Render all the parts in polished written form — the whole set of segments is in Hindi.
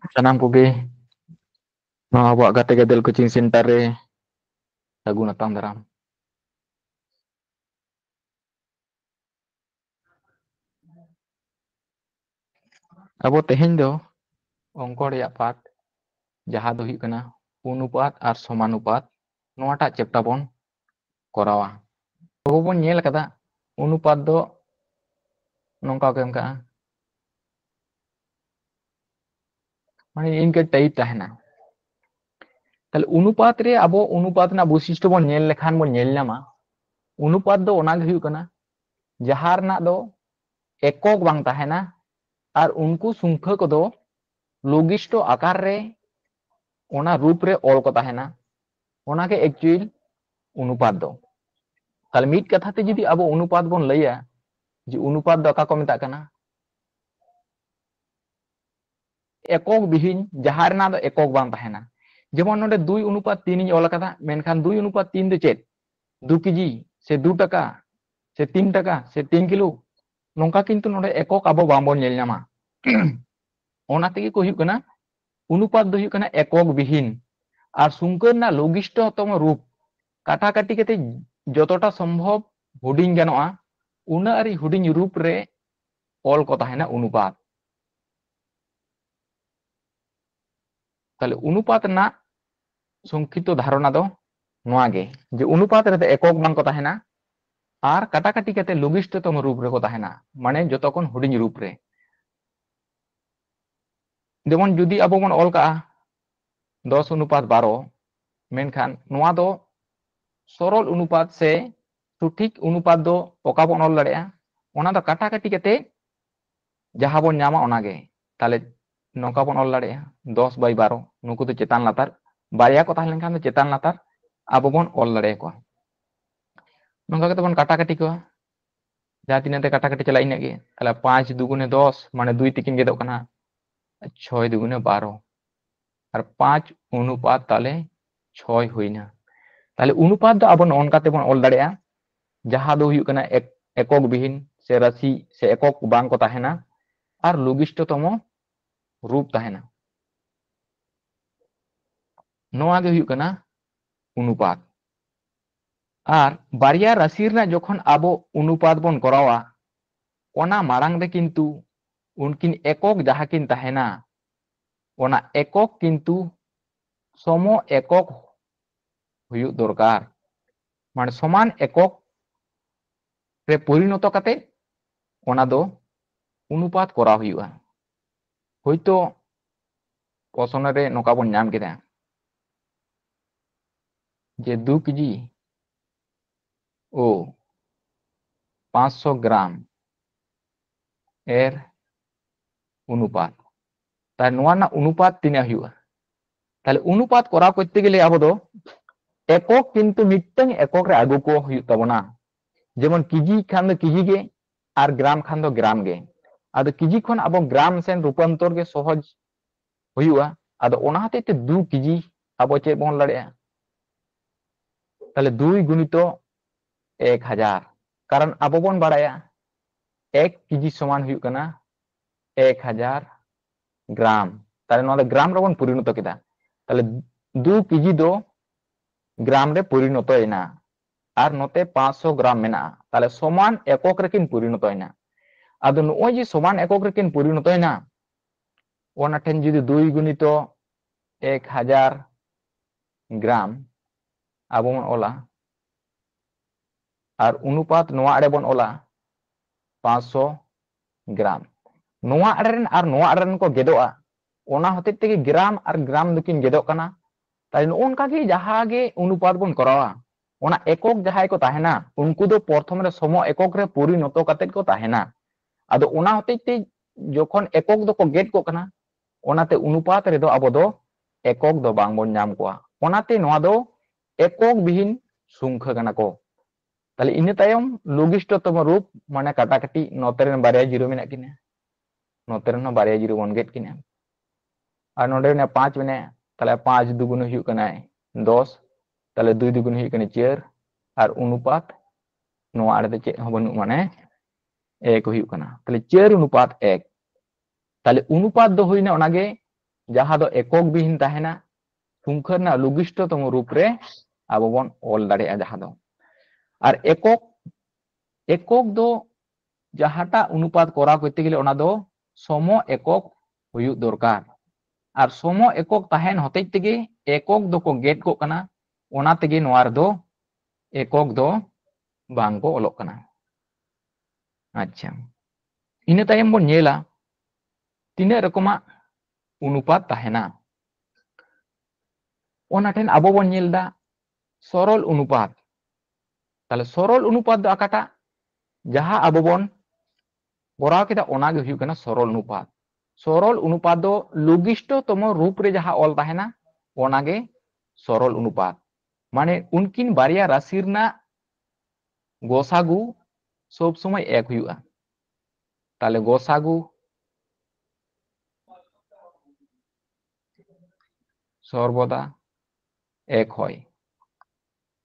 ᱥᱟᱱᱟᱢ ᱠᱚᱜᱮ ᱱᱚᱣᱟ ᱟᱵᱚᱣᱟᱜ ᱜᱟᱛᱮ ᱜᱟᱫᱮᱞ ᱠᱳᱪᱤᱝ ᱥᱮᱱᱴᱟᱨ ᱨᱮ ᱥᱟᱹᱜᱩᱱ ᱟᱛᱟᱝ ᱫᱟᱨᱟᱢ᱾ ᱟᱵᱚ ᱛᱮᱦᱮᱧ ᱫᱚ ᱚᱝᱠᱚ ᱨᱮᱭᱟᱜ ᱯᱟঠ ᱡᱟᱦᱟᱸ ᱫᱚ ᱦᱩᱭᱩᱜ ᱠᱟᱱᱟ ᱚᱱᱩᱯᱟᱛ ᱟᱨ ᱥᱚᱢᱟᱱᱩᱯᱟᱛ ᱱᱚᱣᱟᱴᱟᱜ ᱪᱮᱯᱴᱟᱨ ᱵᱚᱱ ᱠᱚᱨᱟᱣᱟ᱾ ᱟᱵᱚ ᱵᱚᱱ ᱧᱮᱞ ᱟᱠᱟᱫᱟ ᱚᱱᱩᱯᱟᱛ ᱫᱚ ᱱᱚᱝᱠᱟ ᱠᱚ ᱮᱢ ᱠᱟᱜᱼᱟ, মানে ইনকে টাইপ তাহেনা। তাহলে অনুপাত রে আবো অনুপাত না বৈশিষ্ট্য বন ñel লেখান বন ñel ñama অনুপাত do ona ge huyuk kana jahar na do ekok bang tahena আর उनको संख्या को दो लघिष्ठ आकार रे ओना रूप रे ऑल को ताहेना ओना के एक्चुअल अनुपात दो। ताले मिट कथा ते जदि अब अनुपात बन लैया जे अनुपात दो का को मेता कना एकक बिहीन जहार ना दो एकक बांग ताहेना। जेमन नोडे 2:3 इᱧ ऑल कदा मेनखान 2:3 दो चेत 2 केजी से 2 टाका से 3 टाका से 3 किलो नोंका किंतु नोडे एकक अब बांबन ñel ñama। ओना तेगे को हुयुक कना अनुपात दो हुयुक कना एकक बिहीन আর সংখ্যার না লঘিষ্ঠতম রূপ কাটাকাটি কেতে যতটা সম্ভব হুডিং গানোয়া উনা আর হুডিং রূপ রে অল কথা হয় না অনুপাত। তাহলে অনুপাত না সংক্ষিপ্ত ধারণা দো নোয়া গে যে অনুপাত রে একক বাং কথা হয় না আর কাটাকাটি কেতে লঘিষ্ঠতম রূপ রে কথা হয় না মানে যতক্ষণ হুডিং রূপ রে। যেমন যদি আবো বন অল কা 10:12 मेनखान नोआ दो सरल अनुपात से सठिक अनुपात दो ओका बन ऑल दाड़ेया ओना दो काटाकाटी केते जहां बन नामा ओना गे। ताले नोका बन ऑल दाड़ेया 10/12 नुकु तो चेतान लातार बारिया को ताहलेन खान दो चेतान लातार आबो बन ऑल दाड़े को नोका केते बन काटाकाटी को जहां तीन ते काटाकाटी चला इने गे। ताले 5 दुगुने 10 माने 2 तिकिन गेदो कना 6 दुगुने 12 और 5 अनुपात ताले 6 हुईना। ताले अनुपात दो आबो नोन काते बन ऑल दाड़ेया जहां दो हुयुक कना एकक बिहीन से राशि से एकक बांग को ताहेना और लघिष्ठतम रूप ताहेना नोआ गे हुयुक कना अनुपात। और बारिया राशि रना जखन आबो अनुपात बन करावा ओना मारांग दे किंतु उनकिन एकक जहां किन ताहेना ओना एकक किंतु सम एकक हुयुक दरकार माने समान एकक रे परिणत काते ओना दो अनुपात करा हुयुआ। होयतो प्रश्न रे नोका बन नाम केदा जे 2 केजी ओ 500 ग्राम एर अनुपात तार नोआ ना अनुपात तिना हुयुआ। ताले अनुपात करा करते गेले आबो दो एकक किंतु मिटटन एकक रे आगु को हुयुक ताबोना। जेमन केजी खान दो केजी गे और ग्राम खान दो ग्राम गे आदो केजी खन आबो ग्राम सेन रूपांतर गे सहज हुयुआ आदो ओना हते ते 2 केजी आबो चे बन लड़ेया ताले 2 गुणितो 1000 कारण आबो बन बाड़ाया 1 केजी समान हुयुक कना 1000 ग्राम ताले नोआ ग्राम रे बन परिणत केदा। ताले 2 केजी दो ग्राम रे परिणत एना और नोते 500 ग्राम मेना ताले समान एकक रेकिन परिणत एना। आदो नोय जे समान एकक रेकिन परिणत एना ओना ठेन जुदी 2 गुणितो 1000 ग्राम आबो बन ओला और अनुपात नोआ आड़े बन ओला 500 ग्राम नोआ आड़ेन और नोआ आड़ेन को गेदोआ ओना होते तेगे ग्राम और ग्राम दुकिन गेदो कना। ताई नोनका गे जहां गे अनुपात बन करावा ओना एकक जहां को ताहेना उनको दो प्रथम रे सम एकक रे परिणत काते को ताहेना। आदो ओना होते ते जखन एकक दो को गेट को कना ओनाते अनुपात रे दो आबो दो एकक दो बांग बन नाम कोआ ओनाते नोआ दो एकक बिहीन संख्या कना को। ताले इने तायम लघिष्ठतम रूप माने काटाकाटी नोतेरन बारिया जीरो मेना किना नोतेरन बारिया जीरो बन गेट किना और नोडे ने 5 मेने ताले 5 दुगुन हुयुक कना 10 ताले 2 दुगुन हुयुक कना 4 और अनुपात नोआ आड़े चे बनु माने 1 हुयुक कना ताले 4 अनुपात 1 ताले अनुपात दो हुइना ओनागे जहाँ दो एकक बिहीन तहना संख्या ना लघुष्टतम रूप रे अब बन ऑल दाड़े जहाँ दो और एकक दो जहाँटा अनुपात करा करते गेले ओना दो सम एकक हुयुग दरकार और सम एकक तहन होते तेगे एकक दो को गेट को कना ओना तेगे नोआ रे दो एकक दो बांग को ओलोक कना। अच्छा इन तायम बन नेला तीन रकमा अनुपात तहना ओना ठेन आबो बन नेलदा सरल अनुपात ताले सरल अनुपात दो आकाटा जहाँ आबो बन कोराव केदा ओना गे हुयुग कना सरल अनुपात दो लघुष्टतम रूप रे जहाँ ऑल तहना ओना गे सरल अनुपात माने उनकिन बारिया राशि रना गोसागु सब समय एक हुयुगा ताले गोसागु सर्वदा एक होय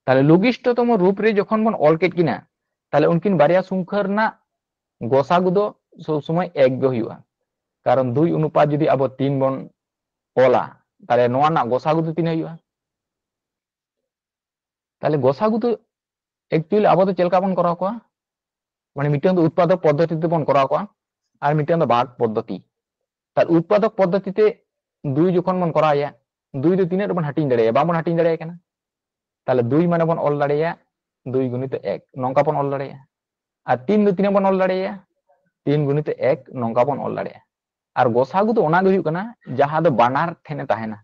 ताले लघुष्टतम रूप रे जखन बन ऑल केट किना ताले उनकिन बारिया संख्या रना गोसागु दो सब समय एक गे हुयुगा कारण 2 अनुपात जुदी अब 3 बन ओला ताले नोआ ना गोसागु दो तीन हुयुगा ताले गोसागु तो एक्चुअली अब तो चलका बन कराव को माने मिटन उत्पादक पद्धति ते बन कराव को और मिटन भाग पद्धति तार उत्पादक पद्धति ते 2 जखन बन कराया 2 दो तीन बन हटिंग दाड़े बाबन हटिंग दाड़े कना ताले 2 माने बन ऑल दाड़े 2 गुणित 1 नोंका बन ऑल दाड़े और 3 दो तीन बन ऑल दाड़े 3 गुणित 1 नोंका बन ऑल दाड़े और गोसागु तो ओना गे हुयुग कना जहाँ दो बानार ठेने तहना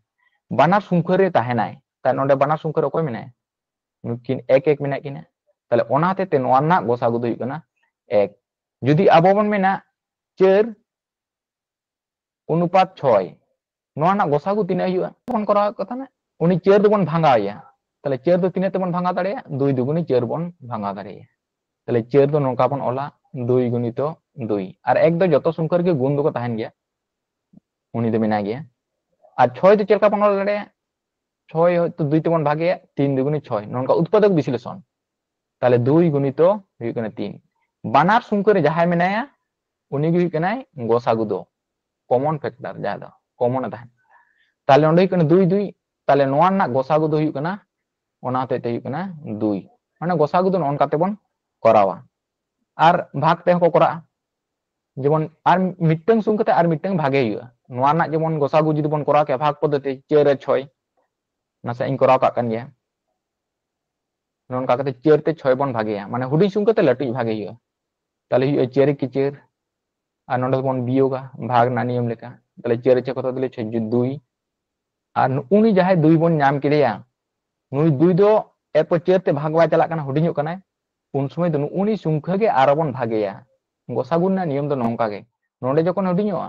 बानार संख्या रे तहनाय ता नोंडे बानार संख्या रे कोय मेनाय नुकिन एक एक मेना किना ताले ओना ते नोआ ना गोसागु दो हुयुग कना एक जुदी आबो बन मेना 4 अनुपात 6 नोआ ना गोसागु तीना हुयुगा बन करा कथा ना उनी 4 दो बन भांगाया ताले 4 दो तीन ते बन भांगा दाड़े 2 दुगुनी 4 बन भांगा दाड़े ताले 4 दो नोंका बन ओला 2 गुणित 2 और एक दो जतो संख्या रे गुण दो को तहन गया उनी दो मेना गया और 6 दो चलका बन ओल दाड़े 6 तो 2 ते बन भागे 3 दुगुनी 6 नोंका उत्पादक विश्लेषण ताले 2 गुणित हुयुग कना 3 बानार संख्या रे जहाय मेनाया उनी गे हुयुग कनाय गोसागु दो कॉमन फैक्टर जहां दो कॉमन तहन ताले ओंडे हुयुग कना 2 2 ताले नोआ ना गोसागु दो हुयुग कना ओना ते हुयुग कना 2 माने गोसागु दो नोन काते बन करावा और भाग ते को करा जेमन और मिटंग संख्या ते और मिटंग भागे हुयुगा नोआ ना जेमन गोसागु जुदी बन करा के भाग पद्धति 4 रे 6 नासे इन कराव का कान गया नोन का कते 4 ते 6 बन भागेया माने हुडी संख्या ते लटुई भागे हुयुगा ताले हुयुगा 4 की 4 और नोंडे बन बियोगा भाग ना नियम लेका ताले 4 चे कत दिले 6 2 और उनी जहाय 2 बन नाम किदेया नुई 2 दो एरपर 4 ते भाग बाय चला कना हुडिñो कनाय उन समय दो उनी संख्या गे आरो बन भागेया गोसागु ना नियम दो नोंका गे नोंडे जखन हुडिñोआ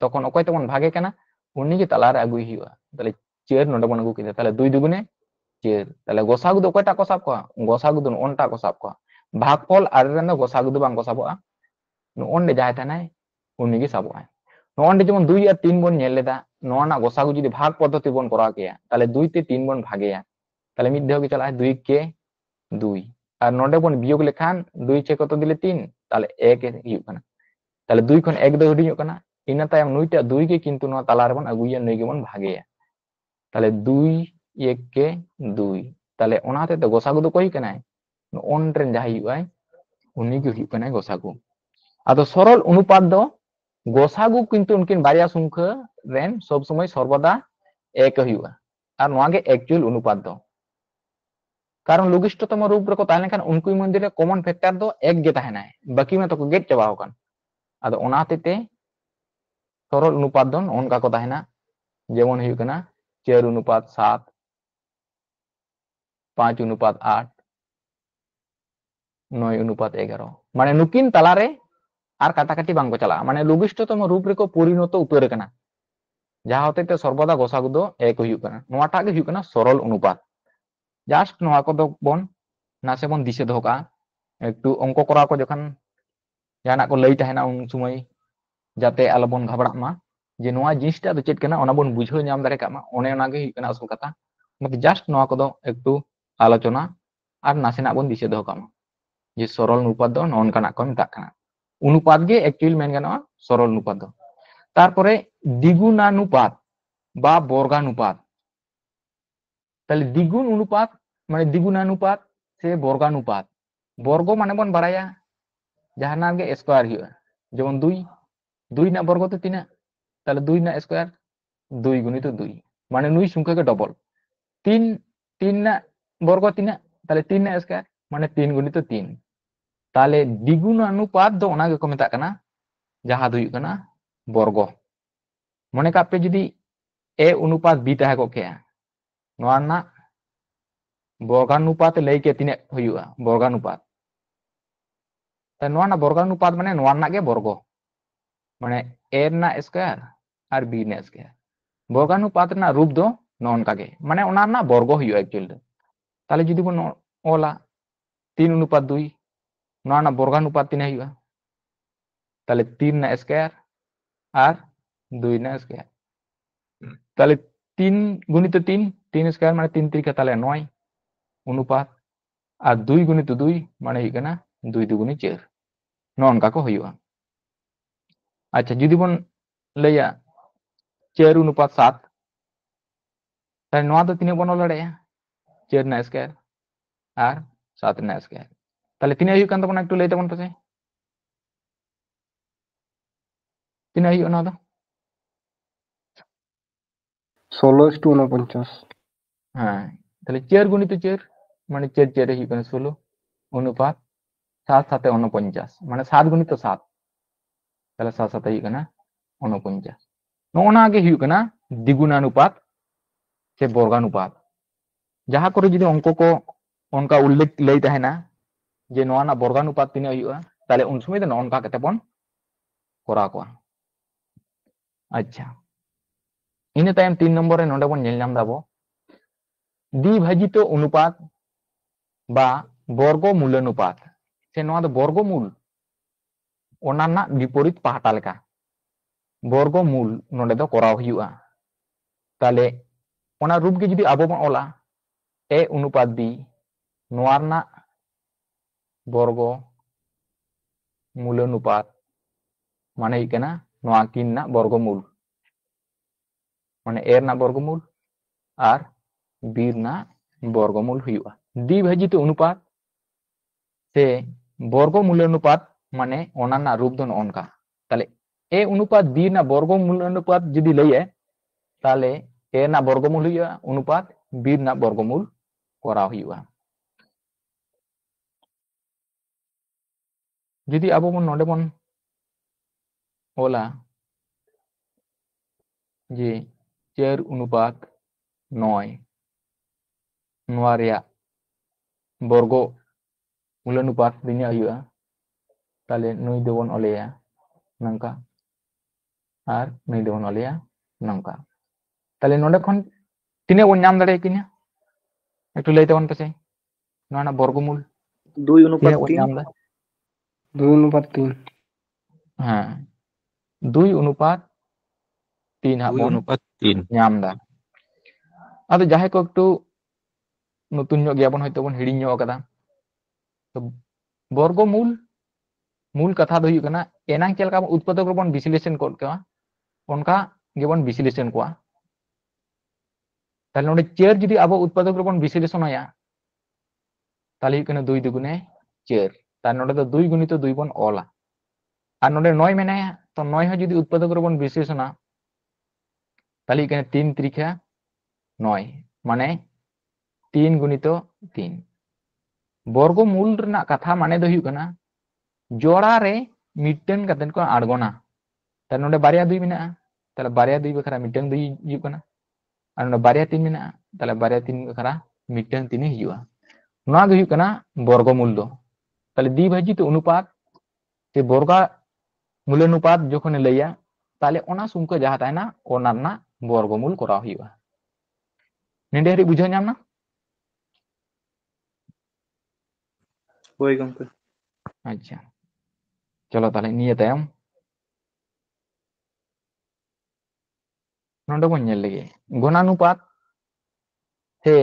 तखन अकय ते बन भागे कना उनी गे तलारे आगुई हुयुगा ताले 4 नोंडे बन आगु किदा ताले 2 दुगुने 4 ताले गोसागु दो अकयटा को साब को गोसागु दो ओनटा को साब को भागफल आरे रन गोसागु दो बांग को साबोआ नोंडे जाय थानाय उनी गे साबोआ नोंडे जेमन 2 और 3 बन नेल लेदा नोआ ना गोसागु जुदी भाग पद्धति बन कराव केया ताले 2 ते 3 बन भागेया ताले मिद देव गे चला 2 के 2 और नोंडे बन बियोग लेखान 2 चे कत दिले 3 ताले 1 हुयुग कना ताले 2 खन 1 दो हुडिñो कना इना तायम नुईटा 2 गे किंतु नो तालारे बन अगुया नई गे बन भागेया ताले 2 1 के 2 ताले ओनाते तो गोसागु दो कोई कनाय ओन रेन जहाय हुयुआय उनी गे हुयुग कनाय गोसागु आदो सरल अनुपात दो गोसागु किंतु उनकिन बारिया संख्या रेन सब समय सर्वदा एक हुयुआ और नोआ गे एक्चुअल अनुपात दो कारण लघुष्टतम रूप रे को ताहले खान उनकुई मंदिर कॉमन फैक्टर दो एक गे ताहनाय बाकी में तो को गेट चबाव कान आदो ओनाते ते सरल अनुपात दो ओनका को ताहना जेमन हुयुग कना 4 अनुपात 7 5 अनुपात 8 9 अनुपात 11 माने नुकिन तलारे और काटाकाटी बांग को चला माने लघुष्टतम रूप रे को परिणत उतर कना जहां होते ते सर्वदा गोसागु दो एक हुयुग कना नोआटा गे हुयुग कना सरल अनुपात जस्ट नोआ को दो बन नासे बन दिशे दो का एकटू अंक करा को जखन जाना को लई तहना उन समय जाते आलो बन घबरा मा जे नोआ जिनिसटा दो चेत कना ओना बन बुझाव नाम दारे का मा ओने ओना गे हुयुग कना असल कथा मत जस्ट नोआ को दो एकटू आलोचना और नासेना बन दिशे दो का मा जे सरल अनुपात दो नोन काना को मेता कना अनुपात गे एक्चुअली मेन गानोआ सरल अनुपात दो तारपरे द्विगुणानुपात বা বর্গানুপাত। তাহলে দ্বিগুণ অনুপাত মানে দ্বিগুণানুপাত সে বর্গানুপাত। বর্গ মানে বন বাড়াया jahanam ge square huwa jemon 2 2 na বর্গ তো 3 তাহলে 2 না স্কয়ার 2 গুণিত 2 মানে 9 সংখ্যা के ডবল 3 3 না বর্গ 3 তাহলে 3 না স্কয়ার মানে 3 গুণিত 3 তাহলে দ্বিগুণানুপাত do ona ge ko metak kana jaha do huyuk kana বর্গ। মনে কাপে যদি a অনুপাত b তাহে ko ke noa na বর্গানুপাত lei ke tine huyuga বর্গানুপাত। তা noa na বর্গানুপাত মানে noa na ge বর্গ মানে a na স্কয়ার আর b na স্কয়ার। বর্গানুপাত না রূপ দো ননকা গে মানে ওনার না বর্গ হইও एक्चुअली। তাহলে যদি বন ওলা 3 অনুপাত 2 নোয়া না বর্গানুপাত 3 হইবা তাহলে 3 না স্কয়ার আর 2 না স্কয়ার। তাহলে 3 গুণিত 3 3 স্কয়ার মানে 3 3 তাহলে 9 অনুপাত আর 2 গুণিত 2 মানে হই কেনা 2 দুগুণে 4 ননকা কো হইবা। আচ্ছা যদি বন লইয়া 4 অনুপাত 7 তাহলে নোয়া তো 3 বন লড়াইয়া 4 না স্কয়ার আর 7 না স্কয়ার। তাহলে 3 হই কান তো একটু লইতে বন পাছে 3 হই না তো 16:49। হ্যাঁ তাহলে 4 গুণিত 4 মানে 4 4 হই কান 16 অনুপাত 7 7 49 মানে 7 গুণিত 7 তাহলে 7 7 হই কানা 49 নোনা আগে হই কানা দ্বিগুণানুপাত সে বর্গানুপাত। যাহা করে যদি অঙ্ক কো অনকা উল্লেখ লই তাহেনা যে নোয়া না বর্গানুপাত তিনে হইবা তাহলে উন সময় দে অনকা কেতে বন করা কোয়া। আচ্ছা ইনে তাইম 3 নম্বরে নডে বন নেল নাম দাবো দ্বিভাজিত অনুপাত বা বর্গমূলানুপাত। সে নোয়া দো বর্গমূল ওনার বিপরীত পাহাটা লেখা বর্গমূল নডে দো করা হইবা। তাহলে ওনা রূপ গে যদি আবো বন ওলা a অনুপাত b নোয়া না বর্গ মূলানুপাত মানে হই কেনা নোয়া কিন না বর্গমূল মানে এর না বর্গমূল আর বীর না বর্গমূল হইবা। দ্বিভাজিত অনুপাত সে বর্গমূলানুপাত মানে ওনার না রূপ দন অনকা। তাহলে এ অনুপাত বি না বর্গমূলানুপাত যদি লইয়ে তাহলে এ না বর্গমূল হইয়া অনুপাত বীর না বর্গমূল করা হইবা। যদি আবো বন নডে বন ওলা যে 4 অনুপাত 9 নোয়া রেয়া বর্গ মূলানুপাত দিনে হইবা তাহলে 9 দেবন অলেয়া নঙ্কা আর 9 দেবন অলেয়া নঙ্কা। তাহলে নডে খন তিনে বন নাম দাঁড়ায় কিনা একটু লইতে বন পাছে নোয়া না বর্গমূল 2 অনুপাত তিনে বন 3। নাম দা 2:3। হ্যাঁ 2 অনুপাত 3 2 বন অনুপাত 3 নাম দা। আদো যাহে কো একটু নতুন nyok গিয়া বন হয়তো বন হিড়িং nyok কাদা তো বর্গমূল মূল কথা দো হুᱭᱩᱜ ᱠᱟᱱᱟ এনাং চেলকা উৎপাদক বন বিশ্লেষণ কর কে অনকা গেবন বিশ্লেষণ কোয়া। তাহলে নডে চের যদি আবো উৎপাদক বন বিশ্লেষণ হয়া তাহলে হুᱭᱩᱜ ᱠᱟᱱᱟ 2 দুগুণে চের তার নডে তো 2 গুণিত 2 বন অলা আর নডে 9 মেনায়া তো 9 হ যদি উৎপাদক বন বিশ্লেষণা তাহলে হুᱭᱩᱜ ᱠᱟᱱᱟ 3 ত্রিখা 9 মানে 3 গুণিত 3 বর্গমূল রেনা কথা মানে দো হুᱭᱩᱜ ᱠᱟᱱᱟ जोड़ा रे मिटन कतन को आड़गोना तार नोडे बारिया 2 मेना ताले बारिया 2 बखरा मिटन 2 हिजुग कना और नोडे बारिया 3 मेना ताले बारिया 3 बखरा मिटन 3 हिजुआ। नोआ गे हुयुग कना बर्गमूल दो ताले द्विभाजित अनुपात से बर्गा मूलानुपात जखन लैया ताले ओना संख्या जहा ताहेना ओना ना बर्गमूल करा हुयुआ। नेडे हरि बुझाव ᱧᱟᱢ ना? होय गंके। अच्छा चलो ताले निये तायम नोडे बन ñel लेगे गुणानुपात से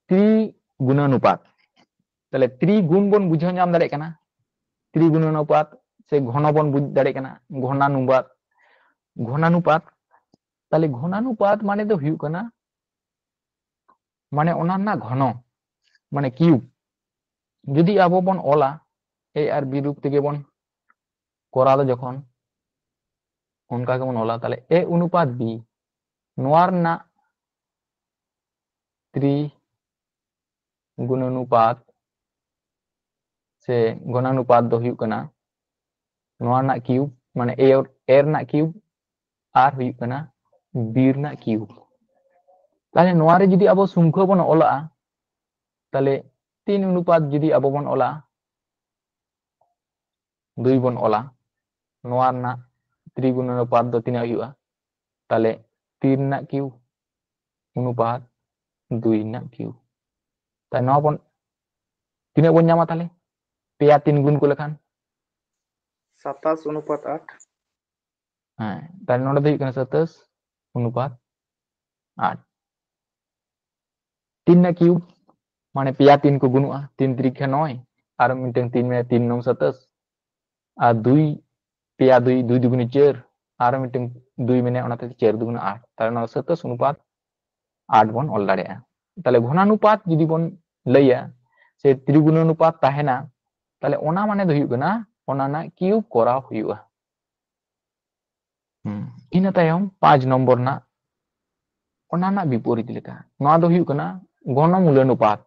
त्रिगुणानुपात। তাহলে ত্রিগুণ বন বুঝাও ñাম দাঁড়ায় কানা ত্রিগুণানুপাত সে ঘন বন বুঝ দাঁড়ায় কানা ঘনানুপাত ঘনানুপাত ताले घनानुपात माने दो हुयुग कना माने ओना ना घन माने क्यूब जुदी आबो बन ओला ए आर बी रूप तेगे बन कोरा दो जखन उनका के बन ओला ताले ए अनुपात बी नोआर ना त्रिगुणानुपात से घनानुपात दो हुयुग कना नोआर ना क्यूब माने ए ना क्यूब आर हुयुग कना बी ना क्यूब ताले नोआरे जुदी आबो सुंखो बन ओला ताले 3 अनुपात जुदी आबो बन ओला 2 बन ओला नोआर ना त्रिगुणानुपात दो तिना हुयुगा ताले 3 ना क्यूब अनुपात 2 ना क्यूब ताले नोआ बन तिना बन ᱧᱟᱢᱟ ताले पेया 3 गुण को लेखान 27 अनुपात 8 हाँ ताले नोडे दो हुयुग कना 27 अनुपात 8 3 ना क्यूब माने पेया 3 को गुणुआ 3 त्रिख्या 9 और मिटन 3 में 3 9 27 और 2 पेया 2 2 दुगुनी 4 और मिटन 2 में ओनाते 4 दुगुनी 8 ताले नोडे 27 अनुपात 8 बन ऑल दाड़ेया ताले घनानुपात जुदी बन लैया से त्रिगुणानुपात ताहेना ताले ओना माने दो हुयुग कना ओना ना क्यूब कोरा हुयुगा इन तायम 5 नंबर ना ओना ना विपरीत लेका नोआ दो हुयुग कना घनमूलानुपात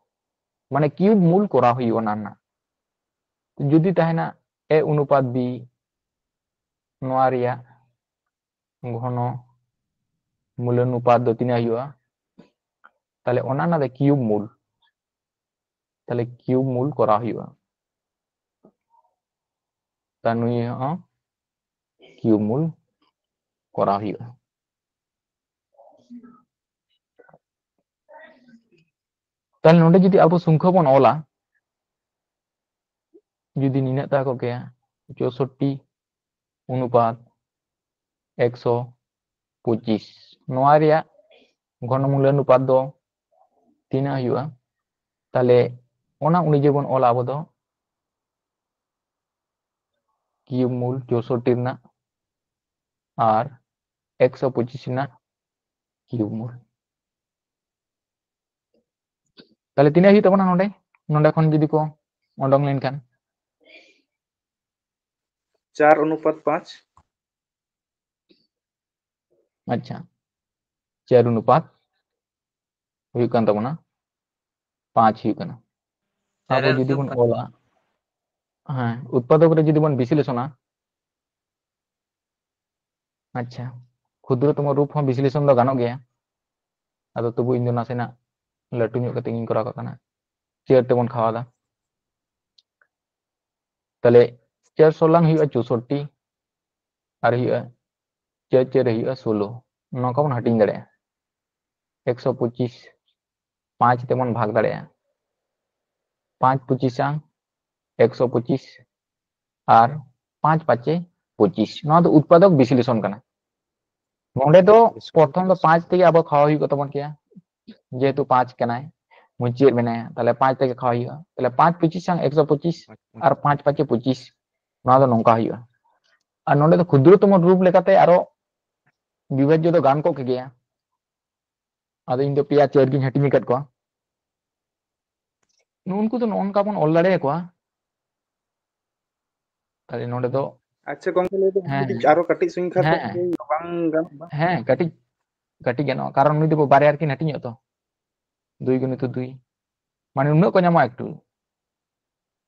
माने क्यूब मूल कोरा हुयुगा ओना ना जुदी ताहेना ए अनुपात बी नोआ रिया घन मूलानुपात दो तिना हुयुगा ताले ओना ना दे क्यूब मूल ताले क्यूब मूल कोरा हुयुगा तानुई क्यूब मूल कोरा हुयुगा ताले नोडे जुदी आबो संख्या बन ओला जुदी निना ता को गया 64 अनुपात 125 नोआ रिया घनमूलानुपात दो तिना हुयुगा ताले ओना उनी बन ओला आबो दो क्यूब मूल 64 ना और 125 ना क्यूब मूल ताले तिना हुयु तबना नोडे नोडे खन जुदी को ओडोंग लेनखान 4 अनुपात 5 अच्छा 4 अनुपात हुयु कान तबना 5 हुयु काना आबो जुदी बन ओला हाँ उत्पादक रे जुदी बन विश्लेषणा अच्छा क्षुद्रतम रूप हम विश्लेषण दो गानो गया आदो तबु इन दो नासेना लटू ᱧᱚᱜ कते इन करा काना चेयर तेबन खावादा ताले 4 16 हुयु 64 और हुयु 4 4 हुयु 16 नोका बन हटिंग दाड़े 125 5 तेबन भाग दाड़े 5 25 125 और 5 5 25 नोआ दो उत्पादक विश्लेषण काना नोडे दो प्रथम दो 5 तेगे आबो खावा हुयु तबन किया जेहेतु 5 कनाय मुचेर बनाया ताले 5 तेगे खावा हुयु ताले 5 25 125 और 5 5 25 नोआ दो नोंका हुयु और नोडे दो क्षुद्रतम रूप लेकाते आरो विभाज्य दो गान को के गया आदो इन दो पेया चेयर गिन हटिंग कट को उनको तो नोनका बन ऑल दाड़े को ताले नोडे दो अच्छा गंके ले दो हाँ आरो कटिक संख्या हाँ तो बांग गानो हाँ कटी कटी गनो कारण नुई दो बारे आरकिन हटिंग तो 2 गुणित 2 माने नुना को ᱧᱟᱢᱚᱜᱼᱟ একটু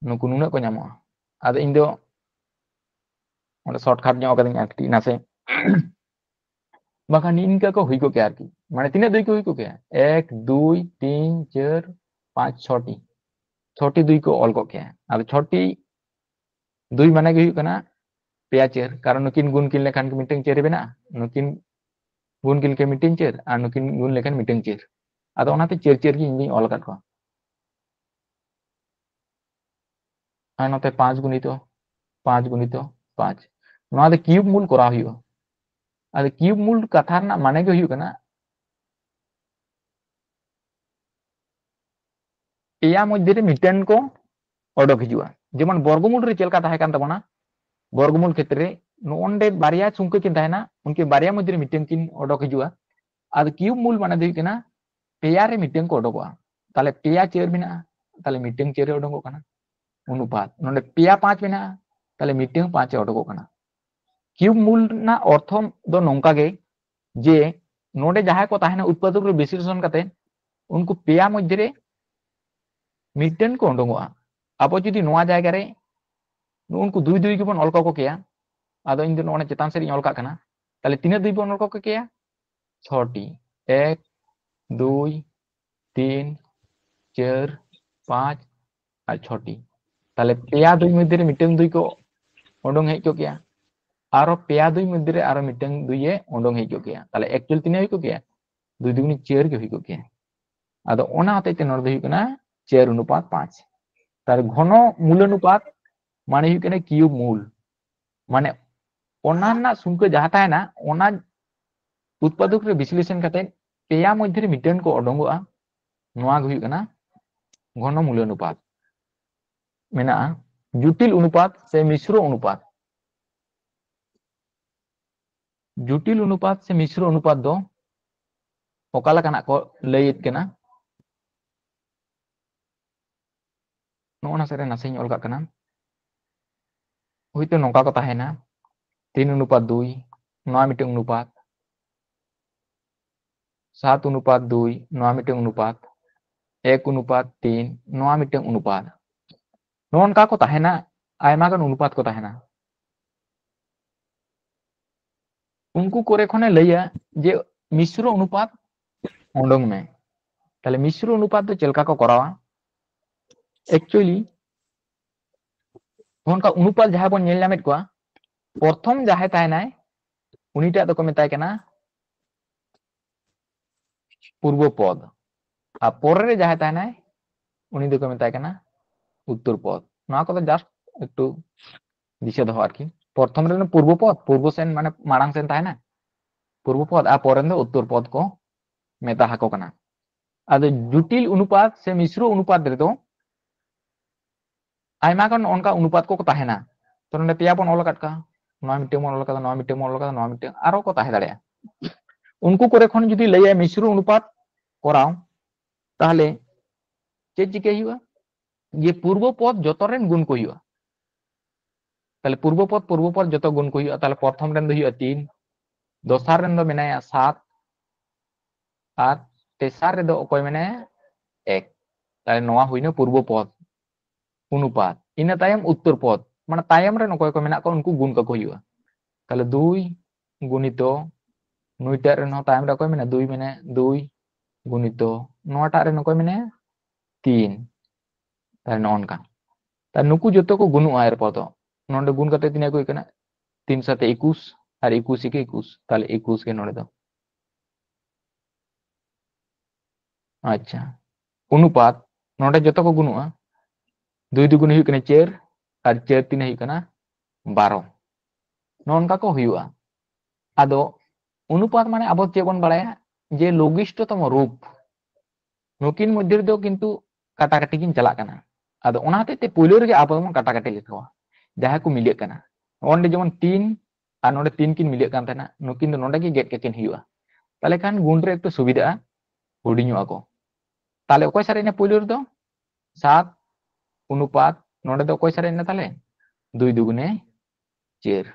नुकु नुना को ᱧᱟᱢᱚᱜᱼᱟ आदो इन दो ओंडे शॉर्टकट ᱧᱚᱜ कदिन आरकी नासे बाखान इनका को हुई को क्या आरकी माने तिना दुई को हुई को क्या 1 2 3 4 5 6टी 6टी दुई को ऑल को क्या आदो 6टी दुई माने के हुई कना पेया चेर कारण नुकिन गुण किन लेखान के मिटिंग चेर बेना नुकिन गुण किन के मिटिंग चेर और नुकिन गुण लेखान मिटिंग चेर आदो ओनाते चेर चेर की इंगी ऑल काट को और नोते 5 गुणित 5 गुणित 5 नोआ दे क्यूब मूल करा हुई आदो क्यूब मूल कथा ना माने के हुई कना पेया मध्य रे मिटन को ओडोक हिजुआ जेमन वर्गमूल रे चेलका ताहे कान तबना वर्गमूल क्षेत्र रे नोंडे बारिया सुंके किन ताहेना उनके बारिया मध्य मिटें किन ओडोक हिजुआ आद क्यूब मूल माने दो कना पेया रे मिटें को ओडोकवा ताले पेया चेयर मेना ताले मिटें चेयर ओडोको कना अनुपात नोंडे पेया 5 मेना ताले मिटें 5 ओडोको कना क्यूब मूल ना अर्थम दो नोंका गे जे नोंडे जहां को ताहेना उत्पादक रे विश्लेषण करते उनको पेया मध्य रे मिटें को ओडोकोआ अब जुदी नोआ जायगा रे उनको दुई दुई के बन ऑल को किया आदो इन दिन चेतान से ऑल का ताले तीन दुई बन ऑल को किया 6टी 1 2 3 4 5 और 6टी ताले पेया दुई मध्य मिटें दुई को ओडोंग हेज को किया आरो पेया दुई मध्य रे आरो मिटें दुई ओडोंग हेज को किया ताले एक्चुअल तीन को किया दुई दुगुनी 4 के को किया आदो ओना होते नोर दो हुकना 4 अनुपात 5 तार घन मूल अनुपात माने हुकना क्यूब मूल माने ओना ना सुंके जहां ताहेना ओना उत्पादक रे विश्लेषण करते पेया मध्य रे मिटें को ओडोंगोआ नोआ हुकना घन मूल अनुपात मेना जुटिल अनुपात से मिश्र अनुपात जुटिल अनुपात से मिश्र अनुपात दो ओकाला कना को लयित कना नोना सरे नासे ऑल का कना होइतो नोका को ताहेना 3 अनुपात 2 नोआ मिटें अनुपात 7 अनुपात 2 नोआ मिटें अनुपात 1 अनुपात 3 नोआ मिटें अनुपात नोनका को ताहेना आयमा गन अनुपात को ताहेना उनको कोरे खने लैया जे मिश्र अनुपात ओंडोंग में ताले मिश्र अनुपात तो चलका को करावा एक्चुअली उनका अनुपात जहां बन नेल नामेत कोआ प्रथम जहां ताहेनाय उनिटा तो को मेताय कना पूर्व पद आ पोरे रे जहां ताहेनाय उनी दो को मेताय कना उत्तर पद ना को तो जस्ट एकटू दिशा दो आरकी प्रथम रे पूर्व सेन माने मारांग सेन ताहेना पूर्व पद आ पोरे दो उत्तर पद को मेता हाको कना आदो जुटिल अनुपात से मिश्र अनुपात रे दो आयमा कन उनका अनुपात को ताहेना तो नंदे पेया बन ऑल कट का नोआ मिटें बन ऑल का नोआ मिटें बन ऑल का नोआ मिटें आरो को ताहे दाड़े उनको कोरे खन जुदी लैया मिश्र अनुपात कराओ ताहले चेक चिके हुआ ये पूर्व पद जतरेन गुण को हुआ ताले पूर्व पद जतो गुण को हुआ ताले प्रथम रेन दो हुआ 3 दोसार रेन दो मेनाया 7 और तेसार रे दो ओकोय मेनाया 1 ताले नोआ हुइना पूर्व पद अनुपात इन तायम उत्तर पद माने तायम रे नोकोय को मेना को उनको गुण को हुआ ताले 2 गुणितो नुइटा रे नो तायम रे कोय मेना 2 मेने 2 गुणितो नोटा रे नोकोय मेने 3 ताले नोनका ता नुकु जतो को गुनु आयर पद नोंडे गुण करते तिना को इकना 3 साथे 21 और 21 के 21 ताले 21 के नोंडे दो अच्छा अनुपात नोंडे जतो को गुनुआ 2 दुगुन हुई कना 4 और 4 3 हुई कना 12 नोनका को हुआ आदो अनुपात माने अब चे बन बाड़ाया जे लघिष्ठतम रूप नुकिन मध्य दो किंतु काटाकाटी किन चला कना आदो ओना हते पुइलो रे अब मन काटाकाटी लिखवा जहां को मिले कना ओंडे जेमन 3 और नोंडे 3 किन मिले कान तना नुकिन दो नोंडे की गेट के किन हुआ ताले खान गुण रे एकटु सुविधा हुडिño ako ताले ओकोय सारेना पुइलो रे दो 7 अनुपात नोंडे दो ओकोय सारेना ताले 2 दुगुने 4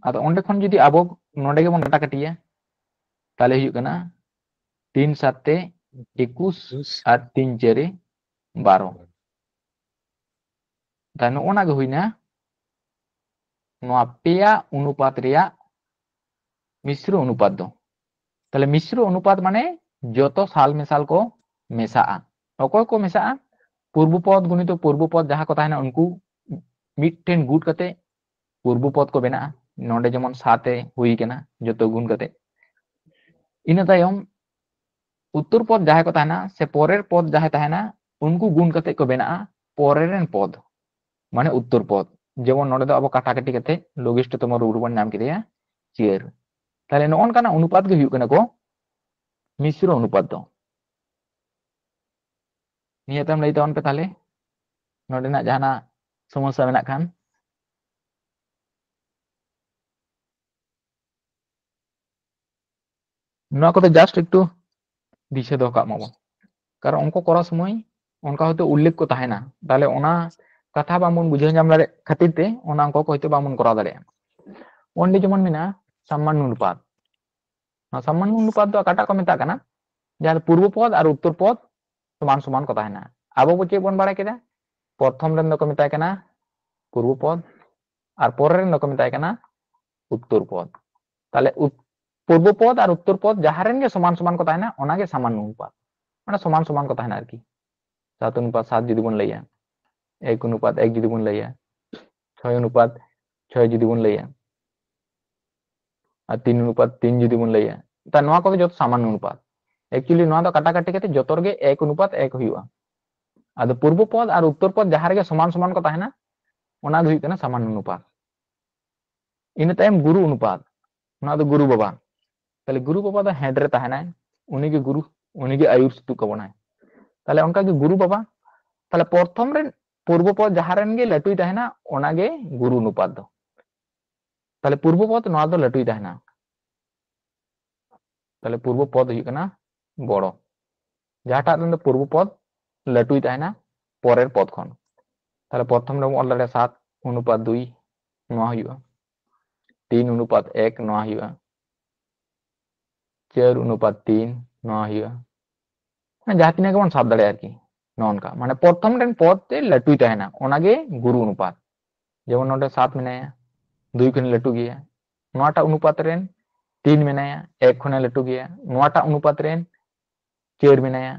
आदो ओंडे खन जुदी अब नोंडे के बन काटाकाटिया ताले हुई कना 3 साथे 21 और 3 4 12 तानो ओना गे हुइना नोआ पेया अनुपात रेया मिश्र अनुपात दो ताले मिश्र अनुपात माने जतो साल मिसाल को मेसा ओकोय को मेसा पूर्व पद गुणित पूर्व पद जहां को ताहेना उनको मिटटेन गुड कते पूर्व पद को बेना नोंडे जेमन 7 हुई केना जतो गुण कते इना तायम उत्तर पद जहां को ताहेना से पोरेर पद जहां ताहेना उनको गुण कते को बेना पोरेरेन पद माने उत्तर पद जेमन नोंडे दो अब काटाकाटी कते लघिष्ठतम रूप बन नाम किदेया 4 ताले नोन काना अनुपात गे हुई कना को मिश्र अनुपात दो नियतम लई तवन पे ताले नोंडे ना जहाना समस्या मेना खान ᱱᱚᱣᱟ ᱠᱚᱫᱚ জাস্ট একটু দিশে দোহ কাগ মাবো কারণ অঙ্ক করা সময় অনকা হয়তো উল্লেখ কো তাহেনা তাহলে ওনা কথা বামন বুঝে নাম দাড়ে খাতির তে ওনা অঙ্ক কো হয়তো বামন করা দাড়ে ওন্ডে যেমন মেনা সাম্মান্য অনুপাত না সাম্মান্য অনুপাত দো কাটা কো মেতা কানা যার পূর্ব পদ আর উত্তর পদ সমান সমান কো তাহেনা আবো বুঝে বন বাড়া কেদা প্রথম রেন দো কো মেতা কানা পূর্ব পদ আর পরের রেন দো কো মেতা কানা উত্তর পদ তাহলে পূর্ব পদ আর উত্তর পদ যাহারেন গে সমান সমান কো তাহেনা ওনা গে সামান্য অনুপাত মানে সমান সমান কো তাহেনা আর কি 7:7 যদি বন লইয়া 1:1 যদি বন লইয়া 6:6 যদি বন লইয়া আর 3:3 যদি বন লইয়া তা নোয়া কো যত সামান্য অনুপাত एक्चुअली নোয়া দো কাটাকাটি কাতে যতর গে 1:1 हुआ আদো পূর্ব পদ আর উত্তর পদ যাহার গে সমান সমান কো তাহেনা ওনা গ হুই কানা সামান্য অনুপাত ইনা তাইম গুরু অনুপাত নোয়া দো গুরু বাবা তাহলে গুরু বাবা দো হেড রে তাহেনা উনি গে গুরু উনি গে আয়ুর স্তু কবনা তাহলে অনকা গে গুরু বাবা তাহলে প্রথম রে পূর্ব পদ যাহারেন গে লাটুই তাহেনা ওনা গে গুরু অনুপাত দো তাহলে পূর্ব পদ নোয়া দো লাটুই তাহেনা তাহলে পূর্ব পদ হুই কানা বড় যাহাটা রেন দো পূর্ব পদ লাটুই তাহেনা পরের পদ খন তাহলে প্রথম রে অল দাড়ে 7:2 নোয়া হুইবা 3:1 নোয়া হুইবা 4:3 নোয়া হুইবা মানে যাহা তিনা কেমন সাব দাড়ে আর কি ননকা মানে প্রথম রেন পদ তে লাটুই তাহেনা ওনা গে গুরু অনুপাত যেমন নোটে 7 মেনাया 2 खने लटू गया नोटा अनुपात रेन 3 मेनाया 1 खने लटू गया नोटा अनुपात रेन 4 मेनाया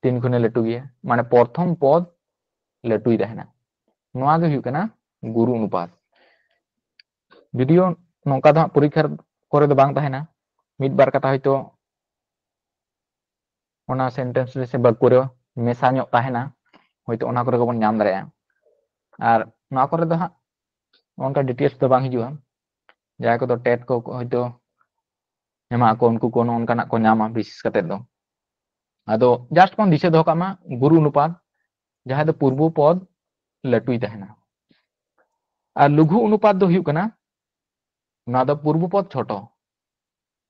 3 खने लटू गया माने प्रथम पद लटुई रहना नोआ गे हुई कना गुरु अनुपात যদিও নৌকা দো পরীক্ষার করে দো বাং তাহেনা মিড বার কথা হয়তো ওনা সেন্টেন্স রে সে বাক করে মেসা ñok তাহেনা হয়তো ওনা করে বন ñam দাড়ায়া আর নওয়া করে দো হা অনকা ডিটেলস দো বাং হিজুয়া যাই को टेट को হয়তো এমা को उनको कोनो অনকা না को ñama বিশেষ কাতে দো আদো জাস্ট কোন দিশে দো কামা গুরু অনুপাত যাহা দো পূর্ব পদ লাটুই তাহেনা আর লঘু অনুপাত দো হুই কানা না দো পূর্ব পদ ছোট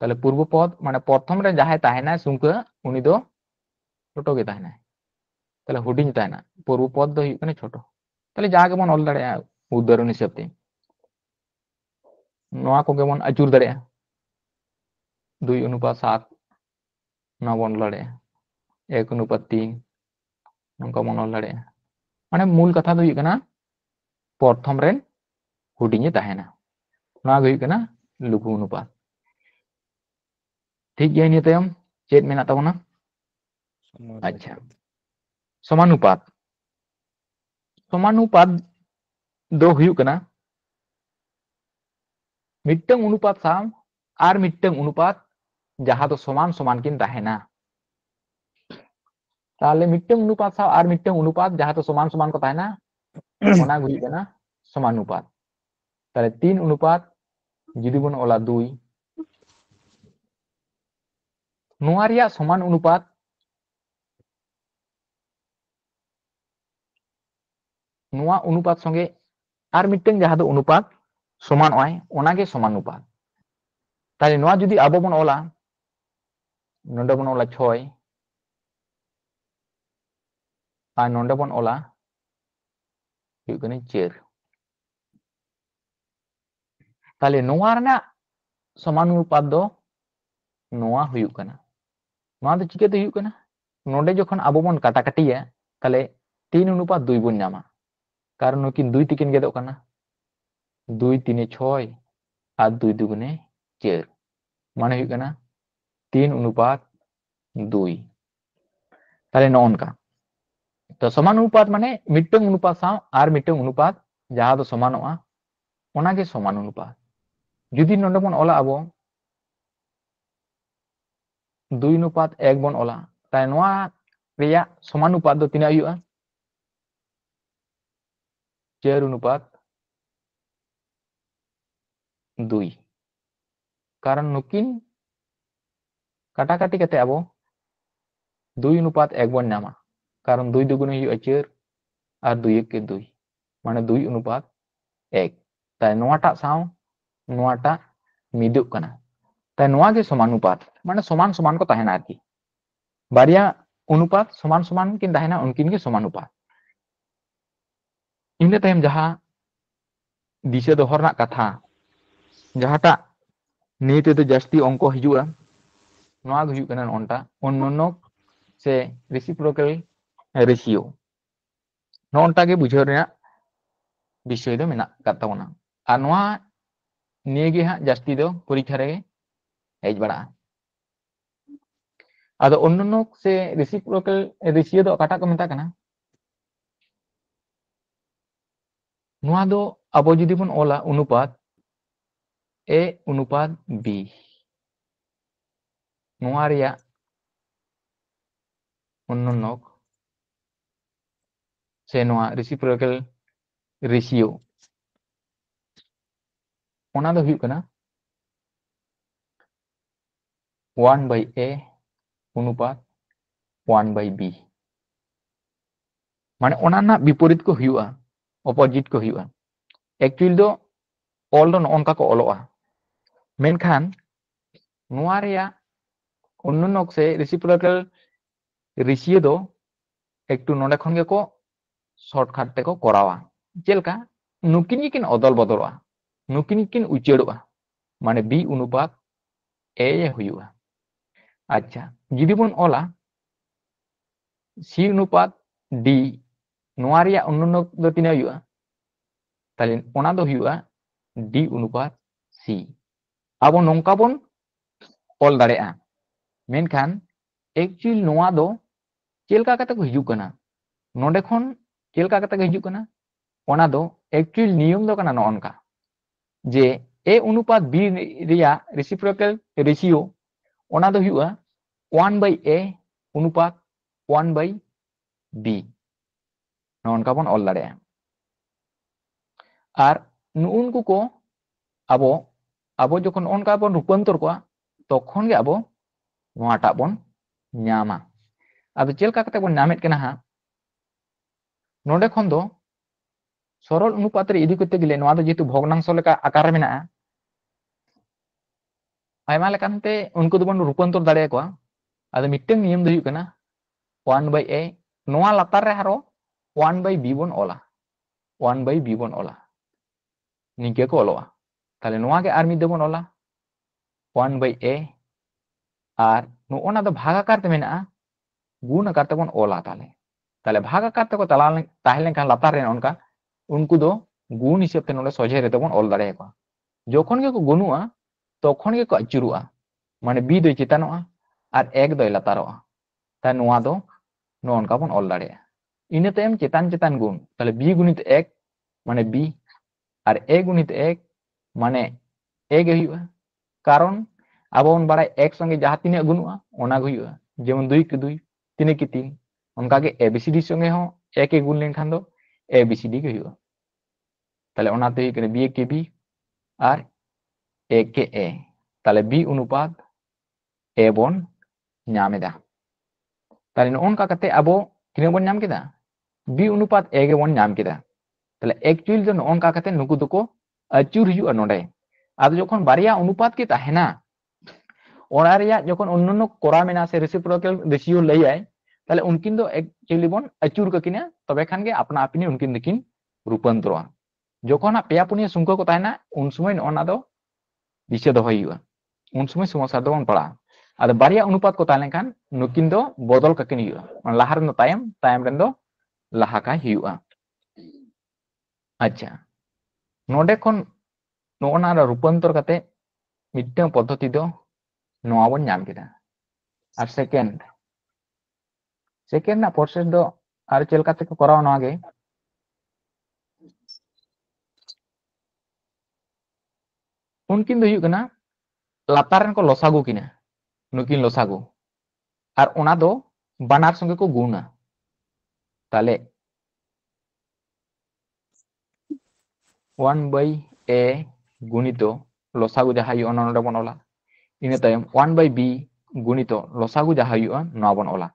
তাহলে পূর্ব পদ মানে প্রথম রে যাহাই তাহেনা সুমকা উনি দো ছোট গে তাহেনা তাহলে হুডিং তাহেনা পূর্ব পদ দো হুই কানা ছোট তাহলে যা গে মন অল দাড়ে উদাহরণ হিসাবতে নোয়া को गे मन अचूर दाड़े 2:7 ना बन लड़े 1:3 नंका मन लड़े माने मूल कथा दो हुई कना प्रथम रेन हुडिंगे ताहेना ना गे हुई कना लघु अनुपात ठीक गया नि तायम चेत मेना ताबोना अच्छा समानुपात दो हुई कना मिट्टंग अनुपात साम आर मिट्टंग अनुपात जहां तो समान समान किन ताहेना ताले मिट्टंग अनुपात साव आर मिट्टंग अनुपात जहां तो समान समान को ताहेना ओना हुई कना समानुपात ताले 3 अनुपात जुदी बन ओला 2 नोआ रिया समान अनुपात नोआ अनुपात संगे आर मिट्टंग जहां तो अनुपात समान ओय ओना गे समानुपात ताले नोआ जुदी आबो बन ओला नोंडे बन ओला 6 আর নন্ডে বন ওলা হুই কনে 4 তাহলে নোয়া রেনা সমানুপাত দো নোয়া হুই কনা নোয়া দো চিকাতে হুই কনা নন্ডে যখন আবো বন কাটাকাটিয়া তাহলে 3:2 বন নামা কারণ নকিন 2 তিকিন গেদো কনা 2 3 6 আর 2 দুগুনে 4 মানে হুই কনা 3:2 তাহলে ননকা तो समान अनुपात माने मिट्टंग अनुपात साव आर मिट्टंग अनुपात जहां दो समानोआ ओना गे समान अनुपात जुदी नोंडे बन ओला आबो 2:1 बन ओला ताई नोआ रिया समान अनुपात दो तिना हुआ 4:2 कारण नुकिन काटाकाटी कते आबो 2:1 बन नामा कारण 2 दुगुने हुआ 4 और 2 के 2 माने 2:1 ताई नोआटा साव नोआटा मिदुक कना ताई नोआ के समानुपात माने समान समान को ताहेना आरकी बारिया अनुपात समान समान किन ताहेना उनकिन के समानुपात इन्हें तायम जहां दिशा दोहर ना कथा जहाटा नीते तो जास्ती अंको हिजुआ नोआ हुयु कना नोंटा उन्नोनक से रेसिप्रोकल रेशियो नोंटा के बुझाव रेना विषय दो मेना कातावना आ नोआ निये गे हां जास्ती दो परीक्षा रे हेज बड़ा आदो उन्नोनक से रेसिप्रोकल रेशियो दो काटा को मेता कना नोआ दो अबो जुदी बन ओला अनुपात ए अनुपात बी नोआ रिया उन्नोनक से नोआ रेसिप्रोकल रेशियो ओना दो हुयु कना 1/a अनुपात 1/b माने ओना ना विपरीत को हुयुआ ऑपोजिट को हुयुआ एक्चुअली दो ऑल दो नोनका को ओलोआ मेनखान नोआ रिया उन्नोनक से रेसिप्रोकल रेशियो दो एकटू नोडे खन गे को शॉर्टकट ते को करावा जेलका नुकिन किन अदल बदलवा नुकिन किन उचेड़वा माने बी अनुपात ए हुयुआ अच्छा जुदी बन ओला सी अनुपात डी नोआ रिया उन्नोनक दो तिना हुयुआ ताले ओना दो हुयुआ डी अनुपात सी अब नोंका बन ऑल दाड़ेआ मेनखान एक्चुअली नोआ दो चेलका कते को हिजु कना नोडे खन चेलका कते को हिजु कना ओना दो एक्चुअली नियम दो कना नोनका जे ए अनुपात बी रिया रेसिप्रोकल रेशियो ओना दो हुयुआ 1/a अनुपात 1/b नोनका बन ऑल दाड़ेआ आर नुउनको को अबो अबो जखन ओनका बन रूपांतर को तखन गे अबो नोआटा बन न्यामा अब चेलका कते बन नामेत कना हा नोडे खन दो सरल अनुपात रे इदी करते गेले नोआ दो जेतु भग्नांश लेका आकार मेना आयमा लेकानते उनको दो बन रूपांतर दाड़े को आदो मिटटें नियम दो हुयु कना 1/a नोआ लातार रे हारो 1/b बन ओला 1/b बन ओला निके को ओलोआ ताले नोआ के आर मिद दो बन ओला 1/a आर नोना दो भागाकार ते मेना गुण आकार ते बन ओला ताले ताले भागाकार ते को तला ताहें लेनखान लातार रे उनका उनको दो गुण हिसाब ते नोडे सोझे रे बन ओल दाड़े को जखन गे को गुनुआ तखन गे को अचुरुआ माने बी दो चेतानोआ आर एक दो लातारोआ ता नोआ दो नोनका बन ओल दाड़ेआ इने तायम चेतान चेतान गुण ताले बी गुणित एक माने बी आर ए गुणित एक माने ए गे हुयुआ कारण अब बन बाड़ाय एक संगे जहां तिने गुनुआ ओना गे हुयुआ जेमन 2 के 2 3 के 3 उनका के एबीसीडी संगे हो एक के गुण लेनखान दो एबीसीडी के हुयुआ ताले ओना ते हुयुआ बी के बी आर ए के ए ताले बी अनुपात ए बन नामेदा ताले नोनका कते अबो किने बन नाम केदा बी अनुपात ए गे बन नाम केदा ताले एक्चुअली दो नोनका कते नुकु दुको अचुर हुयुआ नोडे आदो जखन बारिया अनुपात के ताहेना ओना रिया जखन उन्नोनक कोरा मेना से रेसिप्रोकल रेशियो लैयाय ताले उनकिन दो एक्चुअली बन अचुर ककिना तबे खान गे अपना अपनी उनकिन दिकिन रूपांतरवा जखन पेया पुनिया संख्या को ताहेना उन समय ओना दो दिशा दो हुयुआ उन समय समस्या दो बन पड़ा आदो बारिया अनुपात को ताले खान नुकिन दो बदल ककिन हुयुआ लाहा रेन दो तायम रेन दो लाहा का हुयुआ अच्छा नोडे खन नोना रूपांतर कते मिटन पद्धति दो नोआ बन नाम केदा आर सेकेंड ना प्रोसेस दो आर चेलका ते को कराव नोआ गे उनकिन दो हुयुआ कना लातार रेन को लसागु किना नुकिन लसागु आर ओना दो बानार संगे को गुणा ताले 1/a गुणितो लसागु जहा हुयुआ नोडे बन ओला इने तायम 1/b गुणितो लसागु जहा हुयुआ नोआ बन ओला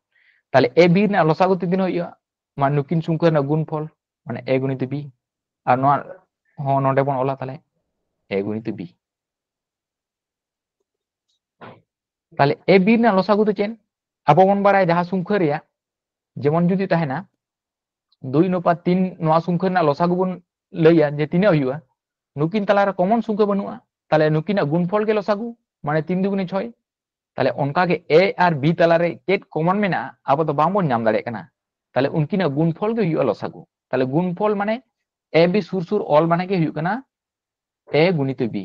ताले ए बी ना लसागु तिदिन हुयुआ मान नुकिन संख्या ना गुणफल माने ए गुणित बी आर नोआ हो नोडे बन ओला ताले ए गुणित बी তাহলে এ বি না লসাগু তো চেন আবো বন বাড়ায় যাহা সংখ্যা রিয়া যেমন যদি তাহেনা 2:3 নোয়া সংখ্যা না লসাগু বন লইয়া যে তিনে হইয়া নুকিন তালার কমন সংখ্যা বানুয়া তাহলে নুকিনা গুণফল গে লসাগু মানে 3 2 6 তাহলে उनका के ए और बी तलारे चेक कॉमन में ना अब तो बांबन नाम दाड़े कना ताले उनकिना गुणफल के हुआ लसागु ताले गुणफल माने ए बी सुर सुर ऑल माने के हुआ कना ए गुणित बी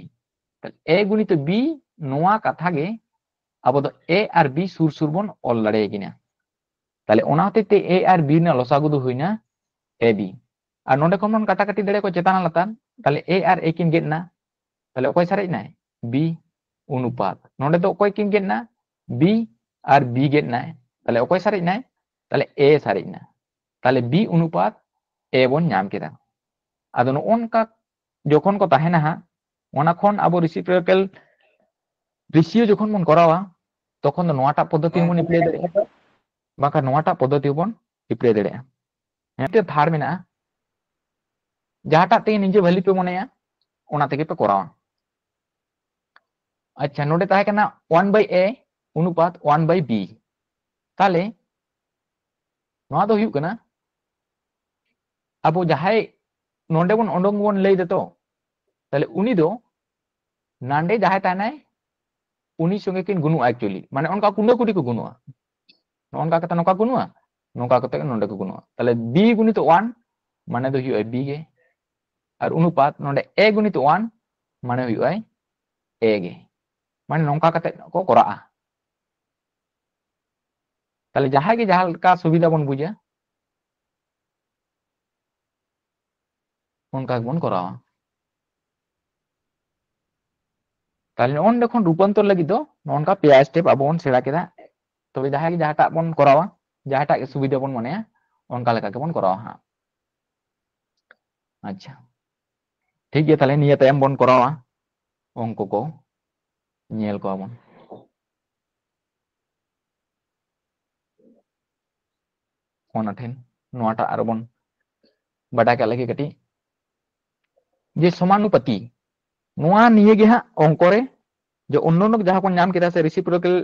ताले ए गुणित बी नोआ कथा गे अब तो ए और बी सुर सुर बन ऑल दाड़े किना ताले ओना होते ते ए और बी ना लसागु दो हुइना ए बी और नोडे कॉमन काटा काटी दाड़े को चेताना लतान ताले ए और ए किन गेट ना ताले ओकय सारे ना बी अनुपात नोडे तो ओकय किन गेट ना बी और बी गेट ना ताले ओकय सारे ना ताले ए सारे ना ताले बी अनुपात ए बन नाम केदा आदो नोनका जखन को ताहेना हा ओना खन आबो रेसिप्रोकल रेशियो जखन बन करावा तखन तो नोआटा पद्धति बन अप्लाई दाड़े बाका नोआटा पद्धति बन अप्लाई दाड़े एते थार मेना जहाटा ते निजे भली पे मनेया ओना तेगे पे करावा अच्छा नोडे ताहे कना 1/a अनुपात 1/b ताले नोआ दो हुयु कना अब जहाय नोडे बन ओंडोंग बन लई देतो ताले उनी दो नांडे जहाय तानाय उनी संगे किन गुनुआ एक्चुअली माने उनका कुंडा कुटी को गुनुआ नोनका कता नोका गुनुआ नोका कते नोडे को गुनुआ ताले b गुणित 1 माने दो हुयु b गे और अनुपात नोडे a गुणित 1 माने हुयु a गे माने नोका कते को कराआ ताले जहाय गे जहां का सुविधा बन बुझा उनका बन करावा ताले ओन देखो रूपांतर लगी दो नोनका पेया स्टेप अब बन सेड़ा केदा तबे जहां गे जहाटा बन करावा जहाटा के सुविधा बन मने उनका लेका के बन करावा हां अच्छा ठीक है ताले निया तायम बन करावा अंक को नेल को बन ओना ठेन नोआटा आरो बन बड़ा के लगे कटी जे समानुपाती नोआ निये गे हा अंक रे जो अन्य जहां को नाम केदा से रेसिप्रोकल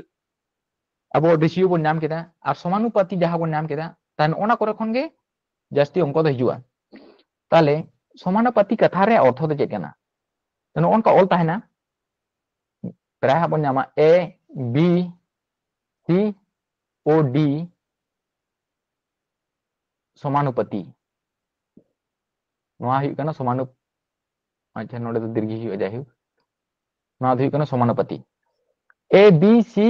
अब रेशियो बन नाम केदा और समानुपाती जहां बन नाम केदा तान ओना करे खन गे जास्ती अंक दो हिजुआ ताले समानुपाती कथा रे अर्थ दो चेक कना तनो ओनका ऑल ताहेना प्राय बन नामा A B C O D समानुपाती नोआ हुई कना समानु अच्छा नोडे तो दीर्घी हुई जाय हु नोआ हुई कना समानुपाती A B C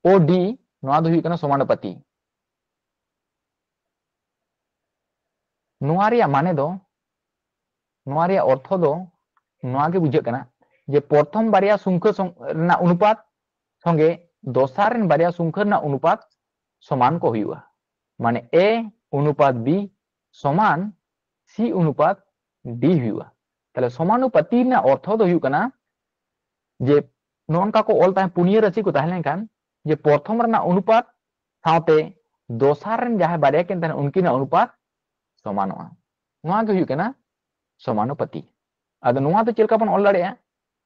O D नोआ हुई कना समानुपाती नोआ रिया माने दो नोआ रिया अर्थ दो नोआ गे बुझे कना जे प्रथम बारिया संख्या ना अनुपात संगे दोसार बारिया संख्या ना अनुपात समान को हुआ माने ए अनुपात बी समान सी अनुपात डी हुआ ताले समानुपाती ना अर्थ दो हुआ कना जे नोनका को ऑल ताहे पुनिया राशि को ताहे लेनकान जे प्रथम रना अनुपात साथे दोसार रन जहां बारिया किन ताहे उनकी ना अनुपात समानवा नोआ गे हुआ कना समानुपाती आदो नोआ तो चेलका बन ऑल दाड़ेया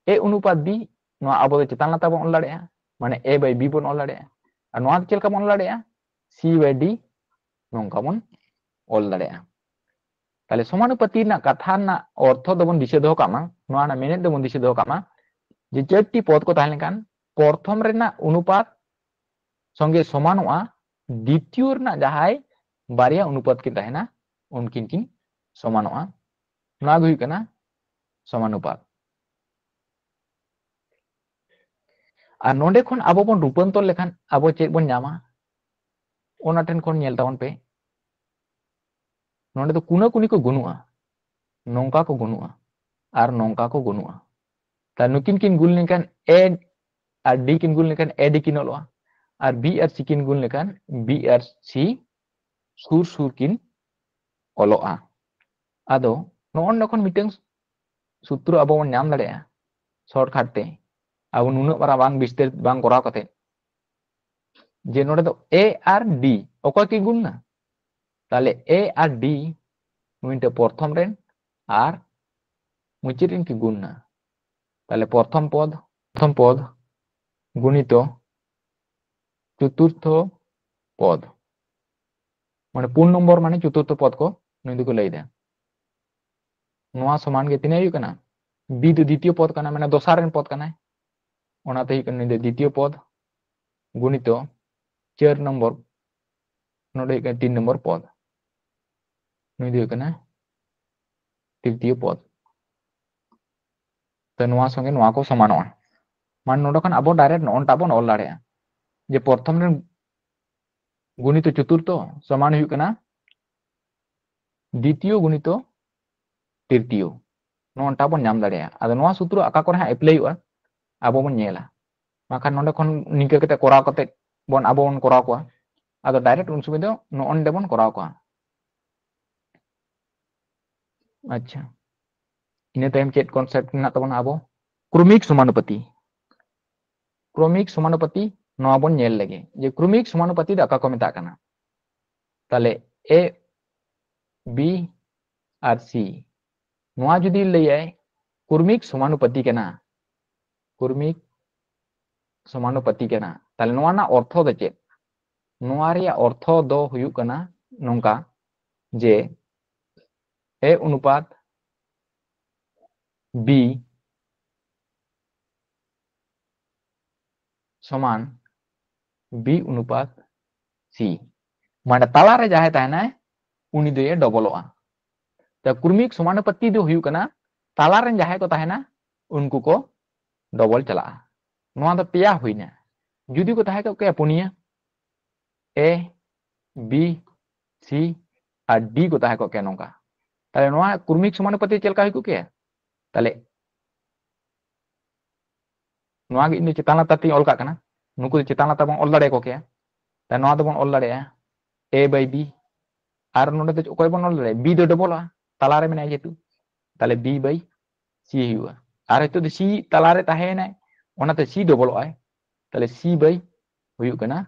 ए अनुपात बी नोआ अब चेतान लाता बन ऑल दाड़ेया माने ए बाय बी बन ऑल दाड़ेया और नोआ चेलका बन ऑल दाड़ेया सी बाय डी नोंका बन ऑल दाड़ेया ताले समानुपाती ना कथा ना अर्थ दो बन दिशे दो कामा नोआ ना मेने दो बन दिशे दो कामा जे चारटी पद को ताहे लेकान प्रथम रेना अनुपात संगे समानवा द्वितीय रेना जहाय बारिया अनुपात के ताहेना उनकिन किन समानवा नोआ गे हुई कना समानुपात और नोडे खन आबो बन रूपांतर लेखान आबो चेक बन नामा ओना ठेन खन नेल ताबन पे नोडे तो कुना कुनी को गुनुआ नोंका को गुनुआ और नोंका को गुनुआ ता नुकिन किन गुल लेखान ए और डी किन गुल लेखान ए डी किन ओलोआ और बी और सी किन गुल लेखान बी और सी सुर सुर किन ओलोआ आदो नोन नखन मिटें सूत्र आबो बन नाम दाड़ेया शॉर्टकट ते अब नुना बरा बांग विस्तार बांग कराव कते जे नोडे तो ए और डी ओको की गुण ना ताले ए और डी नुइटे प्रथम रेन और मुचित की गुण ना ताले प्रथम पद गुणित चतुर्थ पद माने 4 नंबर माने चतुर्थ पद को नुई को लई दे नोआ समान के तिने हुई कना बी तो द्वितीय पद कना माने दोसार रेन पद कना ओनाते हुई कना द्वितीय पद गुणित 4 नंबर नोडे हुई कना 3 नंबर पद नुई दो हुई कना तृतीय पद तो नोआ संगे नोआ को समानोआ मान नोडे खान अब डायरेक्ट नोनटा बन ऑल दाड़े जे प्रथम रेन गुणित चतुर्थ समान हुई कना द्वितीय गुणित तृतीय नोनटा बन नाम दाड़े आदो नोआ सूत्र आका करे हा अप्लाई हुआ अब बन नेला माखान नोडे खन निके कते कोराव कते बन अब बन कोराव को आदो डायरेक्ट उन समय दो नोंडे बन कोराव को अच्छा इन टाइम चेक कॉन्सेप्ट ना तबन अब क्रमिक समानुपाती नोआ बन नेल लगे जे क्रमिक समानुपाती द आका को मेता कना ताले ए बी और सी नोआ जुदी लैय क्रमिक समानुपाती केना क्रमिक समानुपाती केना ताले नोआ ना अर्थ द चेक नोआ रे अर्थ दो हुयु कना नोंका जे ए अनुपात बी समान बी अनुपात सी माने ताला रे जाहे ताहना उनी दो ये डबलोआ तो क्रमिक समानुपाती दो हुयु कना ताला रे जाहे को ताहना उनको को डबल चला नोआ दो पेया हुइना जुदी को ताहे को के पुनिया ए बी सी और डी को ताहे को के नोंका ताले नोआ क्रमिक समानुपाती चलका हुई को के ताले नोआ गे इन चितान लाताती ऑल का कना नुकु चितान लाता बन ऑल दाड़े को के ता नोआ दो बन ऑल दाड़े ए बाय बी और नोडे दो कोई बन ऑल दाड़े बी दो डबल ताला रे मेना जेतु ताले बी बाय सी हुआ और हेतु दो सी ताला रे ताहे ना ओनाते सी डबल आय ताले सी बाय हुयु कना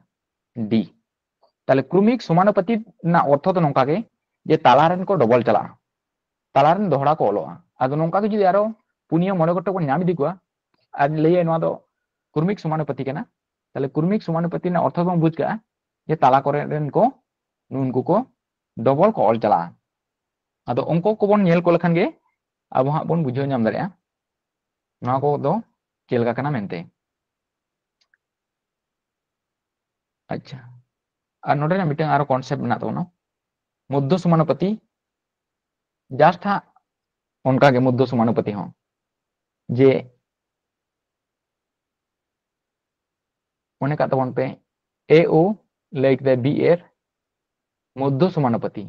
डी ताले क्रमिक समानुपाती ना अर्थ तो नोंका गे जे ताला रेन को डबल चला ताला रेन दोहरा को ऑलोआ आदो नोंका गे जुदी आरो पुनिया मने गोटे को नाम दिकुआ आज लैया नोआ दो क्रमिक समानुपाती केना ताले क्रमिक समानुपाती ना अर्थ बन बुझ का जे ताला करे रेन को नुनको को डबल को ऑल चला आदो अंको को बन नेल को लखन गे अब हा बन बुझो नाम दाड़े नोआ को दो चेलका कना मेनते अच्छा और नोडे ना मिटन आरो कॉन्सेप्ट ना तो मध्य समानुपाती जस्ट हा उनका के मध्य समानुपाती हो जे उन्हें का तबन पे ए ओ लाइक द बी एर मध्य समानुपाती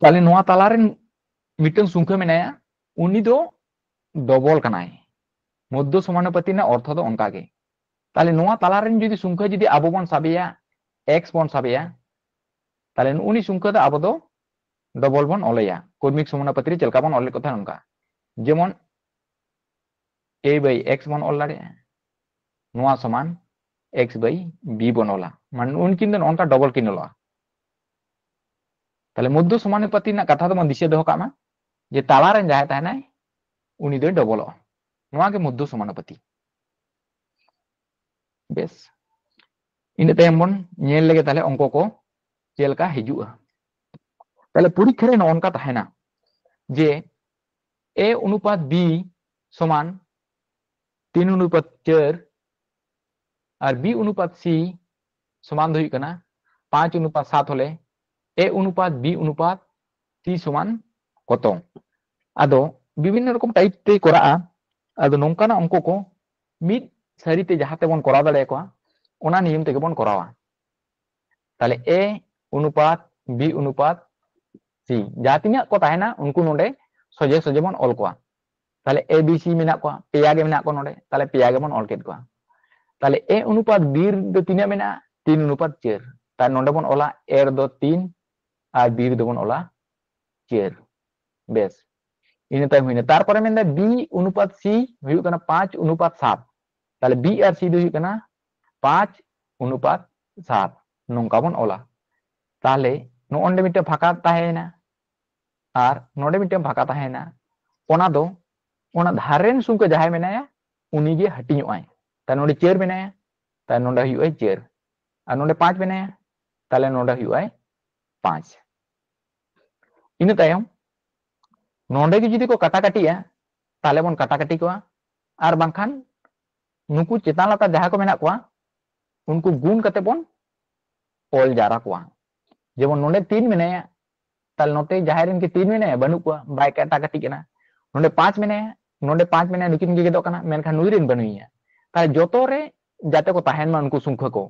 ताले नोआ ताला रे मिटन संख्या मेनाया उनी दो डबल कनाय मध्य समानुपाती ना अर्थ दो उनका के ताले नोआ ताला रे जुदी संख्या जुदी आबो बन साबिया x बन साबिया ताले उनी संख्या दो आबो दो डबल बन ऑलया क्रमिक समानुपाती रे चलका बन ऑल कथा उनका जेमन a बाय x बन ऑल दाड़े नोआ समान x बाय b बन ऑला मान उनकिन दो उनका डबल किन ऑला ताले मध्य समानुपाती ना कथा दो मन दिशा दो कामा जे ताला रे जाहे ताहना उनी दो डबल नोआ के मध्य समानुपाती बेस इन तायम बन नेल लेगे ताले अंको को चेलका हिजुआ ताले परीक्षा रे नोनका ताहेना जे ए अनुपात बी समान 3 अनुपात 4 और बी अनुपात सी समान दो हुई कना 5 अनुपात 7 होले ए अनुपात बी अनुपात सी समान कत आदो विभिन्न रकम टाइप ते करा आदो नोंकाना अंको को मिद सारिते जहाते बन करा दाड़े को ओना नियम ते बन करावा ताले ए अनुपात बी अनुपात सी जहां तिना को ताहेना उनको नोडे सोजे सोजे बन ऑल को ताले ए बी सी मेना को पेया गे मेना को नोडे ताले पेया गे बन ऑल केट को ताले ए अनुपात बी दो तिना मेना 3 अनुपात 4 ता नोडे बन ऑला ए दो 3 और बी दो बन ऑला 4 बेस इन ताय हुइना तार परे मेनदा बी अनुपात सी हुयु कना 5 अनुपात 7 ताले बी और सी दो हुयु कना 5 अनुपात 7 नोंका बन ऑला ताले नो ओंडे मिटे फाका ताहेना और नोडे मिटे फाका ताहेना ᱚᱱᱟ ᱫᱚ ᱚᱱᱟ ᱫᱷᱟᱨᱮᱱ ᱥᱩᱝ ᱠᱚ ᱡᱟᱦᱟᱸᱭ ᱢᱮᱱᱟᱭᱟ ᱩᱱᱤ ᱜᱮ ᱦᱟᱹᱴᱤᱧᱚᱜᱼᱟᱭ ᱛᱟᱭ ᱱᱚᱰᱮ 4 ᱢᱮᱱᱟᱭᱟ ᱛᱟᱭ ᱱᱚᱰे ᱦᱩᱭᱩᱜᱼᱟᱭ 4 ᱟᱨ ᱱᱚᱰे 5 ᱢᱮᱱᱟᱭᱟ ᱛᱟᱦᱞᱮ ᱱᱚᱰे ᱦᱩᱭᱩᱜᱼᱟᱭ 5 ᱤᱱᱟᱹ ᱛᱟᱭᱚᱢ नोंडे की जुदी को काटा काटिया ताले बन काटा काटी को आर बांखान नुकु चेतान लाता जहां को मेना को उनको गुण कते बन ऑल जारा को जेबन नोंडे 3 मेने ताल नोते जहारेन के 3 मेने बनु को बाय काटा काटी केना नोंडे 5 मेने नुकिन गे गेदो कना मेनखान नुइरिन बनुइया ताले जोतो रे जाते को ताहेन मा उनको सुंख को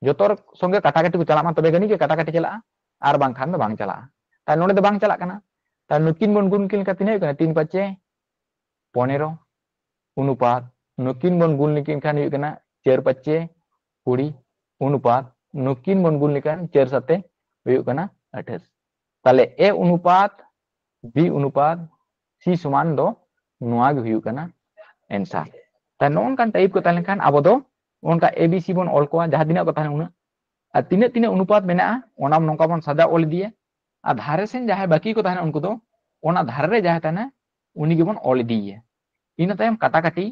जोतो संगे काटा काटी को चला मा तबे गनी के काटा काटी चला आर बांखान दो बांग चला ताल नोंडे दो बांग चला कना तार नुकिन बन गुण किन का तिने कना 3 5 15 अनुपात नुकिन बन गुण लिकिन खान हुई कना 4 5 20 अनुपात नुकिन बन गुण लिकन 4 7 हुई कना 28 ताले ए अनुपात बी अनुपात सी समान दो नोआ गे हुई कना आंसर ता नोन कान टाइप को ताले खान अब दो उनका एबीसी बन ऑल को जहां दिना को ताने उना आ तिने तिने अनुपात मेना ओना नोका बन सजा ऑल दिए आ धारे सेन जहां बाकी को ताने उनको दो ओना धारे रे जहां ताने उनी गेबन ऑल दिए इन तायम काटा काटी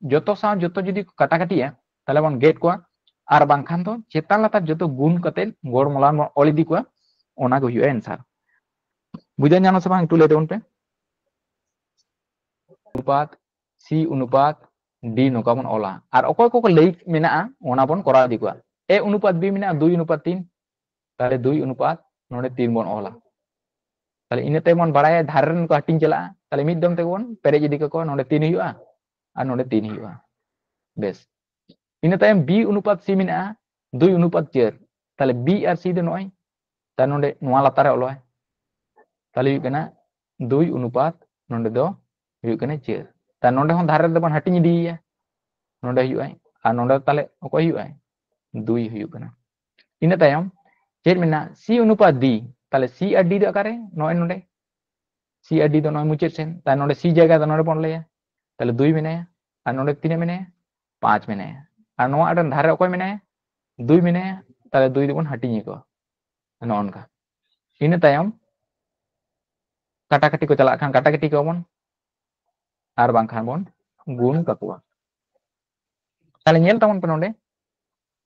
जोतो सा जोतो जुदी काटा काटिया ताले बन गेट को आर बांखान तो चेतान लाता जोतो गुण कते गोड़ मलान बन ऑल दी को ओना गो हुए आंसर बुझा जानो से बांग टू लेते उन पे अनुपात सी अनुपात डी नोका बन ऑला आर ओकोय को लई मेना ओना बन करा दी को ए अनुपात बी मेना 2 अनुपात 3 ताले 2 अनुपात नोडे 3 बन ऑला ताले इने ते बन बाड़ाय धारन को हटिंग चला ताले मिद दम ते बन पेरे जदी को नोडे 3 हुआ और नोडे 3 हुआ बेस इने तायम बी अनुपात सी मेना 2 अनुपात 4 ताले बी और सी दो नोय ता नोडे नोआ लातारे ऑलोय ताले हुई कना 2 अनुपात नोडे दो हुई कना 4 ता नोडे हन धारे दे बन हटिंग दिया नोडे हुई और नोडे ताले ओको हुई 2 हुई कना इने तायम चेर मेना सी अनुपात डी ताले सी और डी दो अकारे नोय नोडे सी और डी दो नोय मुचे सेन ता नोडे सी जगह दा नोडे बन लेया ताले 2 मेनाया और नोडे 3 मेनाया 5 मेनाया और नोआ अडन धारे ओकोय मेनाया 2 मेनाया ताले 2 दो बन हटिंग को नोन का इने तायम काटा काटी को चला खान काटा काटी को बन आर बांखान बन गुण काकुआ ताले नेल तमन पे नोडे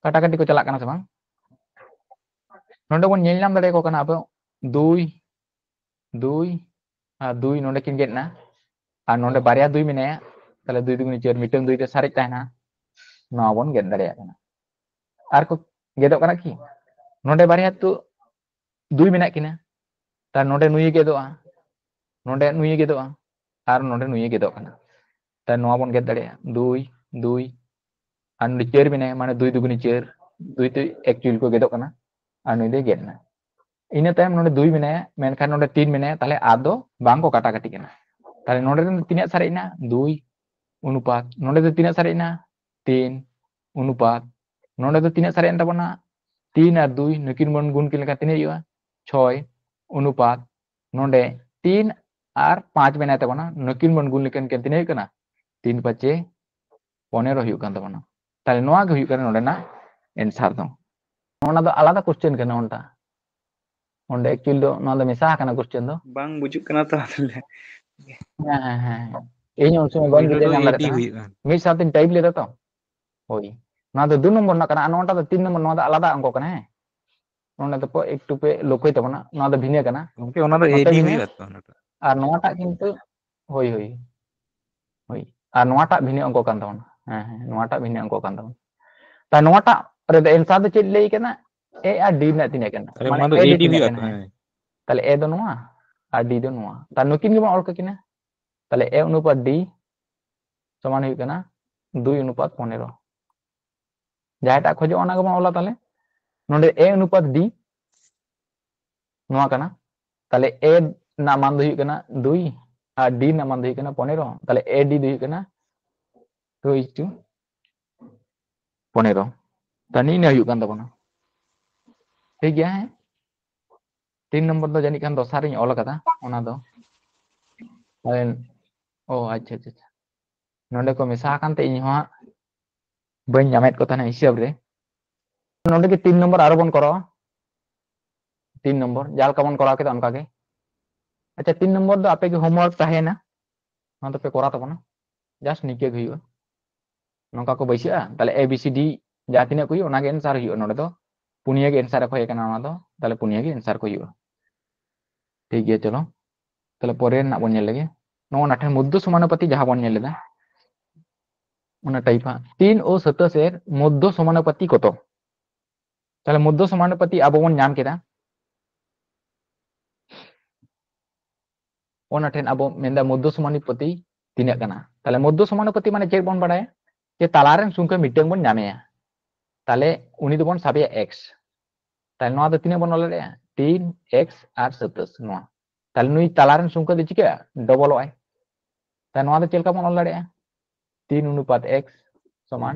काटा काटी को चला से बांग नोडे बन नेल नाम दड़े को कना अब 2 2 आ 2 नोडे किन गेटना आ नोडे बारिया 2 मेनाया ताले 2 दुगुनी 4 मिटन 2 ते सारे ताहना नोआ बन गेट दड़े कना आर को गेदो कना की नोडे बारिया तो 2 मेना किना ता नोडे नुई गेदोआ नोडे नुई गेदोआ आर नोडे नुई गेदो कना ता नोआ बन गेट दड़े 2 2 आर नोडे 4 मेनाया माने 2 दुगुनी 4 2 ते एक्चुअल को गेदो कना आर नुई दे गेटना इन तायम नोडे 2 मेनाया मेनखान नोडे 3 मेनाया ताले आदो बांग को काटा काटी केना ताले नोडे तिना सारेना 2 अनुपात नोडे दो तिना सारेना 3 अनुपात नोडे दो तिना सारेन तबना 3 और 2 नकिन बन गुण किन का तिने हुआ 6 अनुपात नोडे 3 और 5 मेना तबना नकिन बन गुण लिकन के तिने कना 3 5 15 हुई कान तबना ताले नोआ गे हुई कना नोडे ना आंसर दो ओना दो आलादा क्वेश्चन कना ओंटा ओंडे एक्चुअली दो ना दो मिसा कना क्वेश्चन दो बांग बुजुक कना तो ताले इन उन समय बन गिते नाम दाड़ा मिड साथिन टाइप लेदा तो होई ना दो 2 नंबर ना कना नोटा दो 3 नंबर ना दो आलादा अंक कना है ओंडे तो पे एक टू पे लोकोय तबना ना दो भिने कना ओके ओना दो एडी हुई तो नोटा और नोटा किंतु होई होई होई और नोटा भिने अंक कान तबना नोटा भिने अंक कान तबना ता नोटा रे द आंसर दो चेक लेई कना ए और डी ना तिने कना अरे ओना दो एडी हुई तो ताले ए दो नोआ और डी दो नोआ ता नुकिन गेबन ऑल किना ताले ए अनुपात डी समान हुई कना 2 अनुपात 15 जायटा खोजो ओना गेबन ऑला ताले नोडे ए अनुपात डी नोआ कना ताले ए ना मान दो हुई कना 2 और डी ना मान दो हुई कना 15 ताले ए डी दो हुई कना 2:15 तनी ने हुई कान तबना ठीक गया है 3 नंबर दो जानी कान दोसार इन ऑल कदा ओना दो ओ अच्छा अच्छा नोडे को मिसा कान ते इन हो बन जामेत को तने हिसाब रे नोडे के 3 नंबर आरो बन करो 3 नंबर जाल का बन करा के अनका के अच्छा 3 नंबर दो आपे के होमवर्क ताहे ना ᱱᱚᱣᱟ ᱫᱚᱯᱮ ᱠᱚᱨᱟᱣ ᱛᱟᱵᱚᱱᱟ ᱡᱟᱥᱴ ᱱᱤᱝᱠᱟᱹ ᱜᱮ ᱦᱩᱭᱩᱜᱼᱟ ᱱᱚᱝᱠᱟ ᱠᱚ ᱵᱟᱹᱭᱥᱟᱹᱜᱼᱟ ᱛᱟᱦᱞᱮ A B C D ᱡᱟᱦᱟᱸ ᱛᱤᱱᱟᱹᱜ ᱠᱚ ᱦᱩᱭᱩᱜᱼᱟ ᱚᱱᱟᱜᱮ ᱮᱱᱥᱟᱨ ᱦᱩᱭᱩᱜᱼᱟ ᱱᱚᱰᱮ ᱫᱚ पुनिया के आंसर को हेकना ना दो ताले पुनिया के आंसर को हुआ ठीक है चलो ताले परे ना बन नेल लगे नो ना ठे मध्य समानुपाती जहां बन नेल दा उना टाइप 3 और 27 এর মধ্য সমানুপাতি কত তাহলে মধ্য সমানুপাতি আবো বন নাম কেদা ওনা ঠেন আবো মেন্দা মধ্য সমানুপাতি তিনা কানা তাহলে মধ্য সমানুপাতি মানে চেক বন বাড়ায় যে তালারেন সংখ্যা মিটেং বন নামেয়া তাহলে উনি তো বন সাবে x তাহলে নোয়া তো তিনে বন অলরে 3x আর 27 নোয়া তাহলে নুই তালারেন সংখ্যা দি চিকা ডবল হয় তাহলে নোয়া তো চেলকা বন অলরে 3 অনুপাত x সমান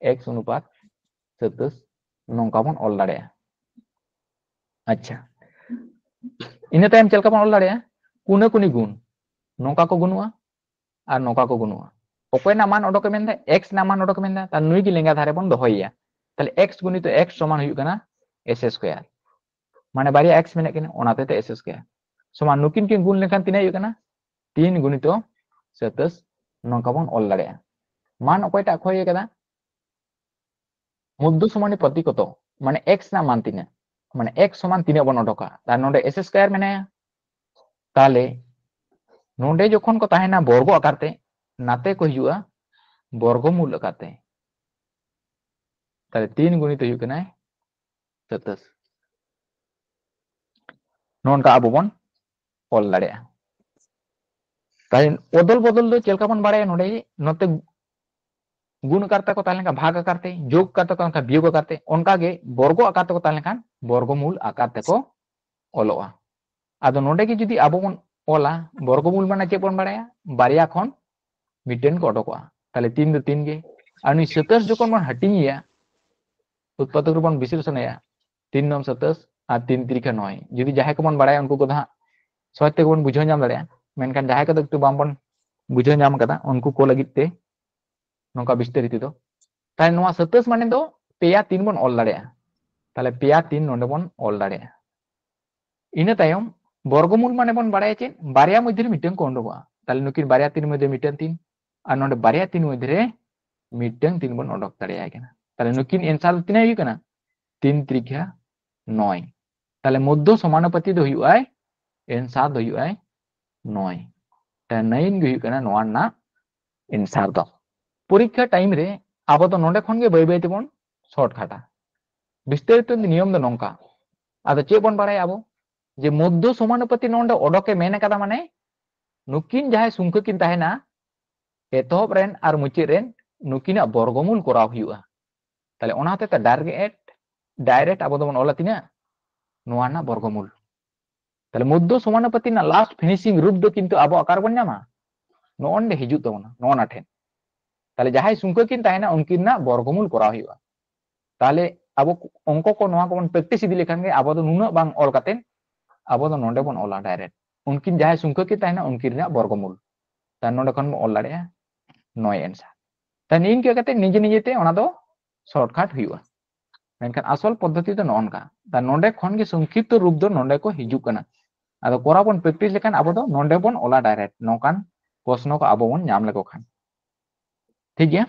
x অনুপাত 27 nongka bon ol dare acha ina tayam chelka bon ol dare kuna kuni gun nongka ko gunua ar nongka ko gunua okoy na man odok menda x na man odok menda ta nui gi lenga dhare bon dohoya tale x gunito x সমান হইউ কানা s স্কয়ার মানে বাড়ি x মেনে কিনা ওনাতে তে s স্কয়ার সমান নুকিন কিন গুণ লেখান তিনা হইউ কানা 3 গুণিত 27 nongka bon ol dare মান okoyta khoye kada মধ্য সমানুপাতি কত মানে x না মান তিনা মানে x সমান 3 বন অডকা তার নডে s স্কয়ার মেনে তাহলে নডে যখন কো তাহেনা বর্গ আকারতে নাতে কো হিজুয়া বর্গমূল আকারতে তাহলে 3 গুণিত হিজু কেনা 27 ননকা আবো বন অল দাড়ে তাই অদল বদল দো চেলকা বন বাড়ায় নডে নতে गुण करते को ताले का भाग करते योग करते को का वियोग करते उनका गे वर्गो आकारते को ताले का वर्गमूल आकारते को ओलोआ आदो नोडे की जुदी आबो बन ओला वर्गमूल माने चे बन बाड़ाया बारिया खन मिटेन को ओडकोआ ताले 3 दो 3 गे अनि 27 जखन बन हटिंगिया उत्पादक बन विश्लेषणया 3 9 27 आ 3 3 9 जुदी जाहे को बन बाड़ाया उनको को दा सत्य को बन बुझो नाम दाड़ाया मेनकान जाहे को तो बाम बन बुझो नाम कदा उनको को लगित ते नौका विस्तरित दो ताले नोआ 27 माने दो पेया 3 बन ऑल दाड़े ताले पेया 3 नोंडे बन ऑल दाड़े इना तायम वर्गमूल माने बन बाड़ाय चे बारिया मध्य मिटन को ओंडोआ ताले नुकिन बारिया 3 मध्य मिटन 3 और नोंडे बारिया 3 मध्य मिटन 3 बन ओडक दाड़े केना ताले नुकिन आंसर तिना हुई कना 3 त्रिख्या 9 ताले मध्य समानुपाती दो हुई आय आंसर दो हुई आय 9 ताले 9 हुई कना नोआ ना आंसर दो परीक्षा टाइम रे आबो तो नोंडे खन गे बाय बाय तेबन शॉर्टकाटा विस्तारित नियम दो नोंका आदो चे बन बाड़ाय आबो जे मध्य समानुपाती नोंडे ओडके मेने कदा माने नुकिन जाय संख्या किन ताहेना एतहब रेन आर मुचे रेन नुकिना वर्गमूल कराव हुआ ताले ओना होते डायरेक्ट आबो दोबन ओला तिना नोआ ना वर्गमूल ताले मध्य समानुपाती ना लास्ट फिनिशिंग रूप दो किंतु आबो आकार बन नामा नोंडे हिजु तबना नोना ठेन ताले जहां संख्या किन ताहेना उनकिन ना वर्गमूल कराव हुआ ताले आबो अंक को नोआ को बन प्रैक्टिस इदी लेखान गे आबो दो नुना बांग ऑल काते आबो दो नोंडे बन ऑला डायरेक्ट उनकिन जहां संख्या किन ताहेना उनकिन ना वर्गमूल ता नोंडे खन ऑल दाड़े 9 आंसर ता नीन के काते निजे निजे ते ओना दो शॉर्टकट हुआ मेनखान असल पद्धति दो नोनका ता नोंडे खन गे संक्षिप्त रूप दो नोंडे को हिजु कना आदो कोरा बन प्रैक्टिस लेखान आबो दो नोंडे बन ऑला डायरेक्ट नोकान प्रश्न को आबो बन नाम लेको खान ठीक है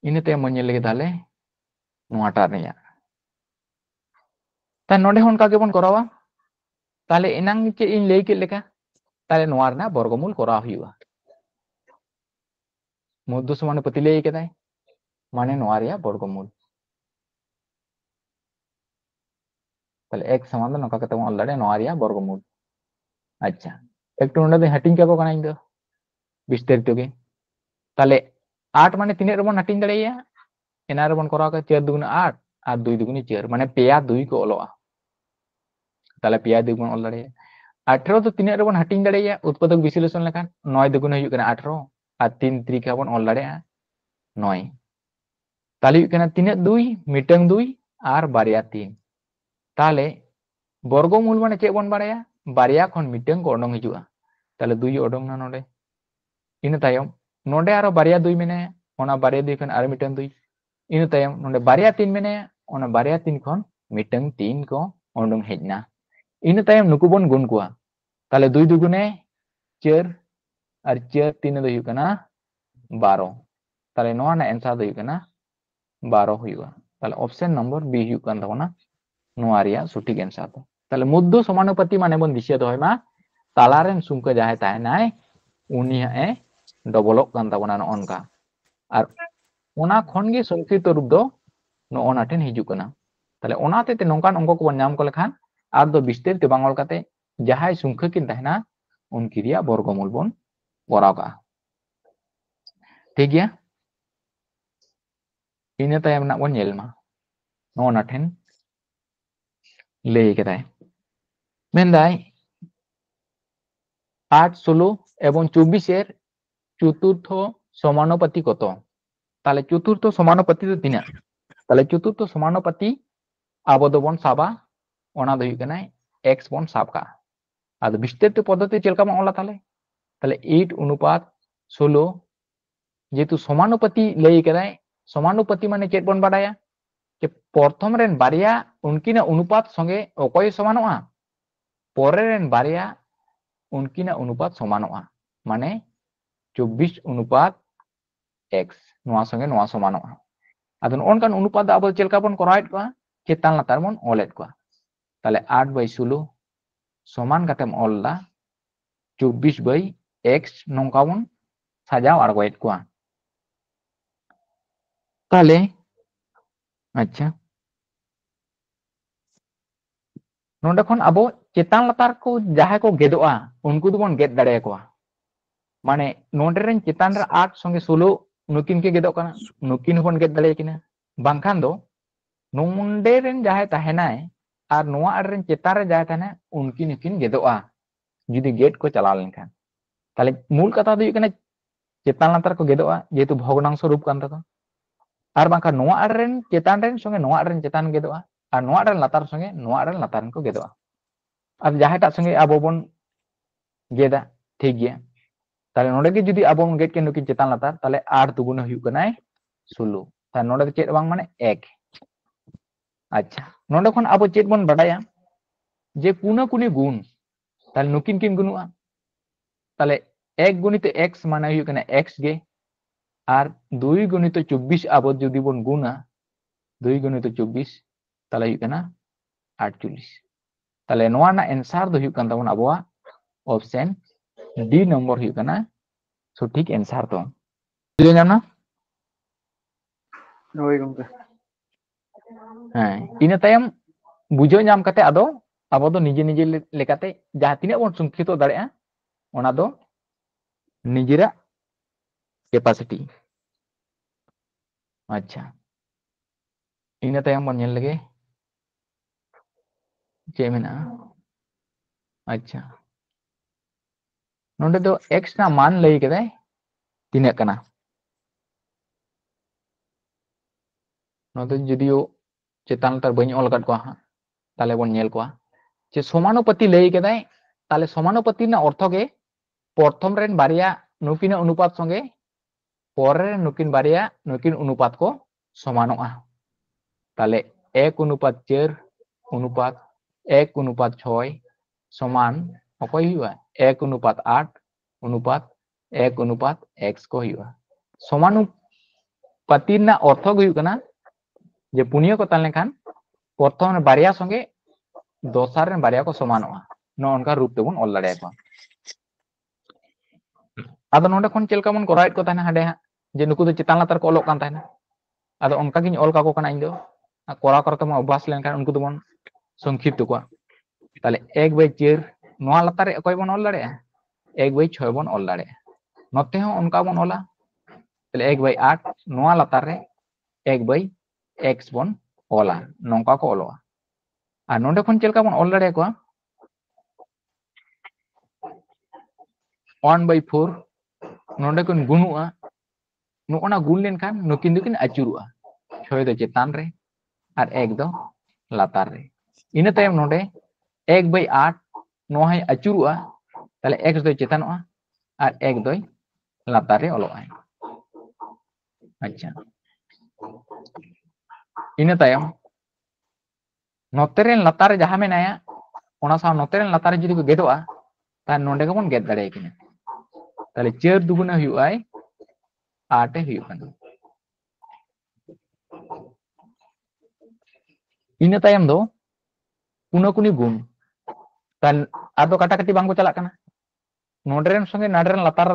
इन ते मन लगे ताले नोआटा रिया ता नोंडे होन का गेबन करावा ताले इनांग के इन लई के लेका ताले नोआ रना वर्गमूल करा हुआ मध्य समानुपाती लई केदाय माने नोआ रिया वर्गमूल ताले x समान दो नोका कते ऑल दाड़े नोआ रिया वर्गमूल अच्छा एक तो नोंडे हटिंग के को कना इन दो विस्तारित गे ताले 8 माने 3 रेबन हटिंग दाड़ेया एना रेबन करा का 4 दुगुना 8 और 2 दुगुनी 4 माने पेया 2 को ओलोआ ताले पेया 2 बन ऑल दाड़ेया 18 तो 3 रेबन हटिंग दाड़ेया उत्पादक विश्लेषण लेखान 9 दुगुना हुई कना 18 और 3 त्रिका बन ऑल दाड़ेया 9 ताले हुई कना 3 2 मिटंग 2 और बारिया 3 ताले वर्गमूल माने चे बन बाड़ाया बारिया खन मिटंग को ओडंग हिजुआ ताले 2 ओडंग ना नोडे इन तायम नोडे आरो बारिया 2 मेने ओना बारिया 2 खन आरो मिटंग 2 इन तायम नोडे बारिया 3 मेने ओना बारिया 3 खन मिटंग 3 को ओडंग हेजना इन तायम नुकु बन गुण कुआ ताले 2 दुगुने 4 আর 4 3 ᱫᱚ ᱦᱩᱭᱩᱜ ᱠᱟᱱᱟ 12 তাহলে ᱱᱚᱣᱟ ᱨᱮᱱᱟᱜ ᱮᱱᱥᱟᱨ ᱫᱚ ᱦᱩᱭᱩᱜ ᱠᱟᱱᱟ 12 ᱦᱩᱭᱩᱜᱼᱟ ᱛᱟᱦলে অপশন নম্বর বি ᱦᱩᱭᱩᱜ ᱠᱟᱱ ᱛᱟᱵᱚᱱᱟ ᱱᱚᱣᱟ ᱨᱮᱭᱟᱜ ᱥᱚᱴᱷᱤᱠ ᱮᱱᱥᱟর ᱫᱚ তাহলে মধ্য সমানুপাতি মানে বন দিশা দᱚᱦᱚᱭ ᱢᱟ তালারেন সংখ্যা যাহাই তাহেনাय উনিয়াᱜ এ ডবলᱚᱜ ᱠᱟᱱ ᱛᱟᱵᱚᱱᱟ ᱱᱚᱜᱼᱚᱱᱠᱟ আর ওনা ᱠᱷᱚᱱ ᱜᱮ সংক্ষিপ্ত রূপ ᱫᱚ ᱱᱚᱜᱼᱚᱱᱟ ᱴᱷᱮᱱ ᱦᱤᱡᱩᱜ ᱠᱟᱱᱟ তাহলে ᱚᱱᱟতে ᱛᱮ ᱱᱚᱝᱠᱟᱱ ᱚᱝᱠᱚ ᱠᱚᱵᱚᱱ ᱧᱟᱢ ᱠᱚ ᱞᱮᱠᱷᱟᱱ ᱟᱨ ᱫᱚ ᱵᱤᱥᱛᱟᱨ ᱛᱮ ᱵᱟᱝ ᱚᱞ ᱠᱟᱛᱮ ᱡᱟᱦᱟᱸᱭ ᱥᱚᱝখ্যᱟ ᱠᱤᱱ ᱛᱟᱦᱮᱱᱟ उनकी ᱨᱮᱭᱟᱜ বর্গমূল বন করাও ᱠᱟᱜᱼᱟ ᱴᱷᱤᱠ ᱜᱮᱭᱟ ᱤᱱᱟᱹ ᱛᱟᱭᱚᱢ ᱨᱮᱱᱟᱜ ᱵᱚᱱ ᱧᱮᱞ ᱢᱟ ᱱᱚᱜᱼᱚᱱᱟ ᱴᱷᱮᱱ ᱞᱟᱹᱭ ᱠᱮᱫᱟᱭ মেন্দাই 8 16 এবং 24 এর চতুর্থ সমানুপাতি কত তাহলে চতুর্থ সমানুপাতি তো তিনা তাহলে চতুর্থ সমানুপাতি আবো দবন সাবা ওনা দই কানা x বন সাবকা আদ বিস্তারিত পদ্ধতি চেলকা মা অলা তাহলে তাহলে 8 অনুপাত 16 যেহেতু সমানুপাতি লই কেদাই সমানুপাতি মানে চেত বন বাডায়া যে প্রথম রেন বারিয়া উনকিনা অনুপাত সঙ্গে অকয় সমানোয়া পরের রেন বারিয়া উনকিনা অনুপাত সমানোয়া মানে 24 অনুপাত x নোয়া সঙ্গে নোয়া সমানোয়া আদন অনকান অনুপাত আবো চেলকা বন করাইট কোয়া চেতান লাতার বন অলেট কোয়া তাহলে 8/16 সমান কাতেম অলদা 24/x নংকা বন সাজাও আড়গোয়েট কোয়া তাহলে আচ্ছা নোডে খন আবো চেতান লাতার কো যাহাই কো গেদোয়া উনকু দবন গেদ দাড়ে কোয়া মানে নোডে রেন চেতান রে 8 সঙ্গে 16 নুকিন কে গেদোক কানা নুকিन হবন গেদ দাড়ে কিনা বাংখান দো নোডে রেন যাহাই তাহেনাय আর নোয়া আর রেন চেতান রে যাহাই তাহেনা উনকিन নুকিन গেদোआ যদি গেট को চালা লেনখাन তাহলে মূল কথা দো ইকানে চেতান লাতার को গেদোआ যেহেতু ভগ্নাংশ রূপ কান তাকো আর বাংখান নোয়া আর রেন চেতান রেন সঙ্গে নোয়া আর রেন চেতান গেদোआ আর নোয়া রেন লাতার সঙ্গে নোয়া রেন লাতার को গেদোआ আর যাহাইটা সঙ্গে আবো বন গেদা ঠিক গিয়া তাহলে নোডে গে যদি আবো বন গেট के নুকিन চেতাन লাতার তাহলে 8 দুগুণ হইউ কানাय 16 তাহলে নোডে চেত বাং মানে 1 আচ্ছা নোডে খন আবো চেত বন বাডায়া যে কুনা কুনি গুণ তাহলে নুকিন কিন গুণুआ তাহলে 1 গুণিত x মানে হইউ কানা x গে আর 2 গুণিত 24 আবো যদি বন গুণা 2 গুণিত 24 তাহলে হইউ কানা 48 তাহলে নোয়া না এনসার দো হইউ কান তাবন আবোয়া অপশন ডি নম্বর হইউ কানা সঠিক এনসার তো বুঝে যাম না হই গᱚᱝᱠᱮ হ্যাঁ ইনা তায়ম বুঝে যাম কাতে আদো আবো দো নিজে নিজে লেকাতে যাহা তিনা বন সংক্ষিপ্ত দাড়েয়া ওনা দো নিজেরা ক্যাপাসিটি আচ্ছা ইনা তায়ম বন ñel lage che mena আচ্ছা নোডে দো x না মান লই কেদাই তিনা কানা নোডে যদিও চেতান তার বইন অল কাট কোয়া তাহলে বন ñel কোয়া যে সমানুপাতি লই কেদাই তাহলে সমানুপাতি না অর্থ গে প্রথম রেন বারিয়া নুকিন অনুপাত সঙ্গে পরের নুকিন বারিয়া নুকিন অনুপাত को সমানোआ তাহলে 1/4 অনুপাত 1/6 সমান অকয় হইবা 1/8 অনুপাত 1/x को হইবা সমানুপাতি না অর্থ হইউ কানা যে পুনিয়া को তাহলে খান প্রথম বারিয়া সঙ্গে দোসার রেন বারিয়া को সমানোआ নো অনকা রূপ তেবন অল দাড়ে কো আদো নোডে খন চেলকা মন করাইট কো তাহনা হাডে যে নুকু দো চেতান লাতার को অলক কান তাহনা আদো অনকা গিন অল কাকো কানা ইন দো করা করতে মা অভ্যাস লেনখান উনকু দবন সংক্ষিপ্ত কোয়া তাহলে 1/4 নোয়া লাতারে অকয় বন অল দাড়ে 1/6 বন অল দাড়ে নতে হন অনকা বন অলা তাহলে 1/8 নোয়া লাতারে 1/x বন অলা নংকা को অলোয়া আর নোডে খন চেলকা বন অল দাড়ে কোয়া 1/4 নোডে কোন গুণুआ নোনা গুণ লেনখান নুকিন দুকিন আচুরুआ 6 দো চেতান রে আর 1 দो লাতার রে ইনা তায়ম নোডে 1/8 নোহাই আচুরুआ তাহলে x দো চেতানোआ আর 1 দই লাতার রে অলোआ আচ্ছা ইনা তায়ম নতেরেন লাতার রে যাহা মেনায়া ওনা সা নতেরেন লাতার রে যদি গেদোआ তা নোডে কে বন গেদ দাড়ে কিনা ताले 4 दुगुना हुआ है 8 हुआ कना इन तायम दो कुना कुनी गुण ताल आदो काटा काटी बांग को चला कना नोडरेन संगे नाडरेन लातार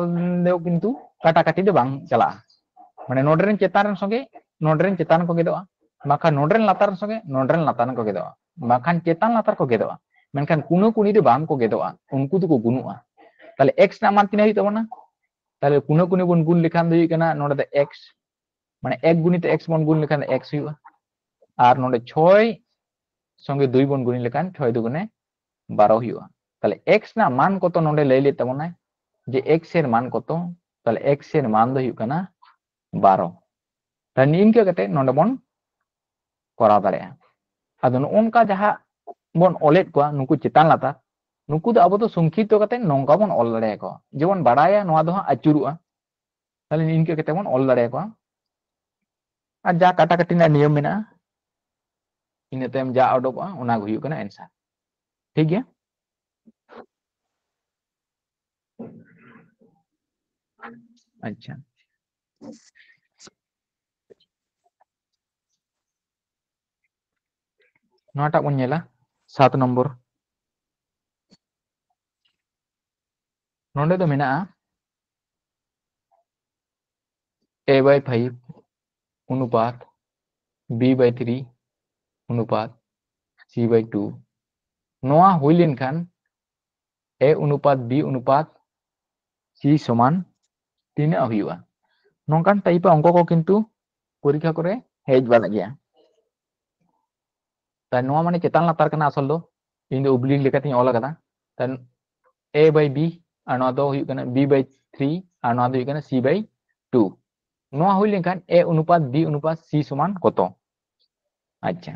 देव किंतु काटा काटी दे बांग चला माने नोडरेन चेतान संगे नोडरेन चेतान को गेदोआ बाखा नोडरेन लातार संगे नोडरेन लातार को गेदोआ बाखान चेतान लातार को गेदोआ मेनखान कुनो कुनी दे बांग को गेदोआ उनको तो को गुनुआ ताले x ना मान तिना हितो ना ताले कुनो कुनी बन गुण लेखान दो कना नोडे दे x माने 1 गुणित x बन गुण लेखान x हुआ और नोडे 6 संगे 2 बन गुण लेखान 6 दुगुने 12 हुआ ताले x ना मान को तो नोडे ले ले तबना जे x এর মান কত তাহলে x এর মান দো হুয়ুগ কানা 12 তাহলে ইনকা কাতে নন্ডে বন করা দাঁড়ায় আদো ননকা যাহা বন অলেট কোয়া নুকু চেতান লাতা নুকু দো আবো তো সংক্ষিপ্ত কাতে নঙ্কা বন অল দাঁড়ায় কো যেমন বাড়ায়া নোয়া দো আচুরুয়া তাহলে ইনকা কাতে বন অল দাঁড়ায় কো আর যা কাটাকাটি না নিয়ম মেনা ইনা তাইম যা অডোকয়া ওনা হুয়ুগ কানা অ্যানসার ঠিক গিয়া अच्छा नोटा बन नेला 7 नंबर नोंडे दो मेना a/5 अनुपात b/3 अनुपात c/2 नोआ हुई लेनखान a अनुपात b अनुपात c समान तीन हुआ नौकान टाइप अंक को किंतु परीक्षा करे हेज बाला गया ताई नोआ माने चेतान लातार कना असल दो इन दो उबली लेकाती ऑल कदा तन a/b और नोआ दो हुई कना b/3 और नोआ दो हुई कना c/2 नोआ हुई लेनखान a अनुपात b अनुपात c समान कत अच्छा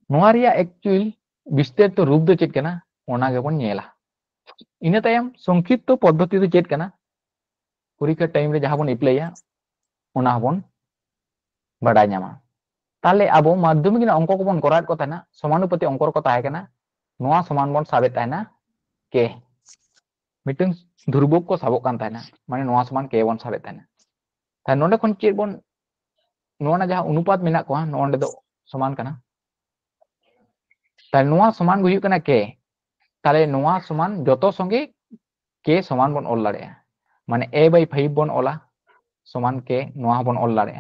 नोआ रिया एक्चुअल विस्तारित तो रूप दो चेक कना ओना गेबन नेला इना तायम संक्षिप्त पद्धति दो चेक कना परीक्षा टाइम रे जहां बन एप्लाइया ओना बन बड़ा नामा ताले आबो माध्यमिक ना अंक को बन करात को ताना समानुपाती अंक को ताहे कना नोआ समान बन साबे ताना के मिटन ध्रुवक को साबो कान ताना माने नोआ समान के बन साबे ताना ता नोंडे कोन चेक बन नोआ ना जहां अनुपात मेना को नोंडे दो समान कना ताले नोआ समान हुई कना के ताले नोआ समान जतो संगे के समान बन ऑल दाड़े माने a/5 बन ओला समान के नोआ बन ऑल दाड़े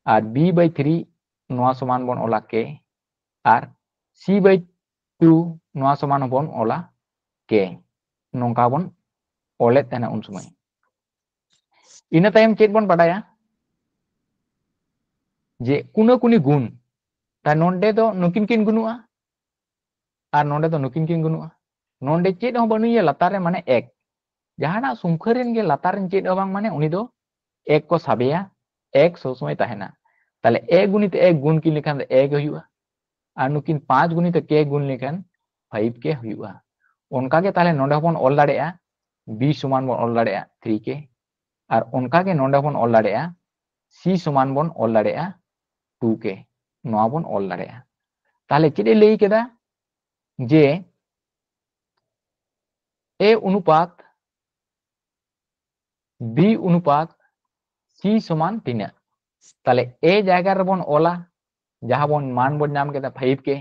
और b/3 नोआ समान बन ओला के और c/2 नोआ समान बन ओला के नोंका बन ओले तने उन समय इना तायम चेक बन बाडाया जे कुनो कुनी गुण ता नोंडे दो नुकिन किन गुनुआ और नोंडे दो नुकिन किन गुनुआ नोंडे चेक हो बनुया लतारे माने 1 जहाना सुंखरेन गे लतारेन चेक हो बांग माने उनी दो 1 को साबेया 1 सब समय ताहेना ताले 1 गुणित 1 गुण किन लेखान 1 हुआ और नुकिन 5 गुणित के गुण लेखान 5 के हुआ उनका के ताले नोंडे बन ऑल दाड़ेया b समान बन ऑल दाड़ेया 3 के और उनका के नोंडे बन ऑल दाड़ेया c समान बन ऑल दाड़ेया 2 के नोआ बन ऑल दाड़ेया ताले चेदे लई केदा जे a अनुपात b अनुपात c समान 3 ताले a जायगा रे बन ओला जहां बन मान बन नाम केदा 5 के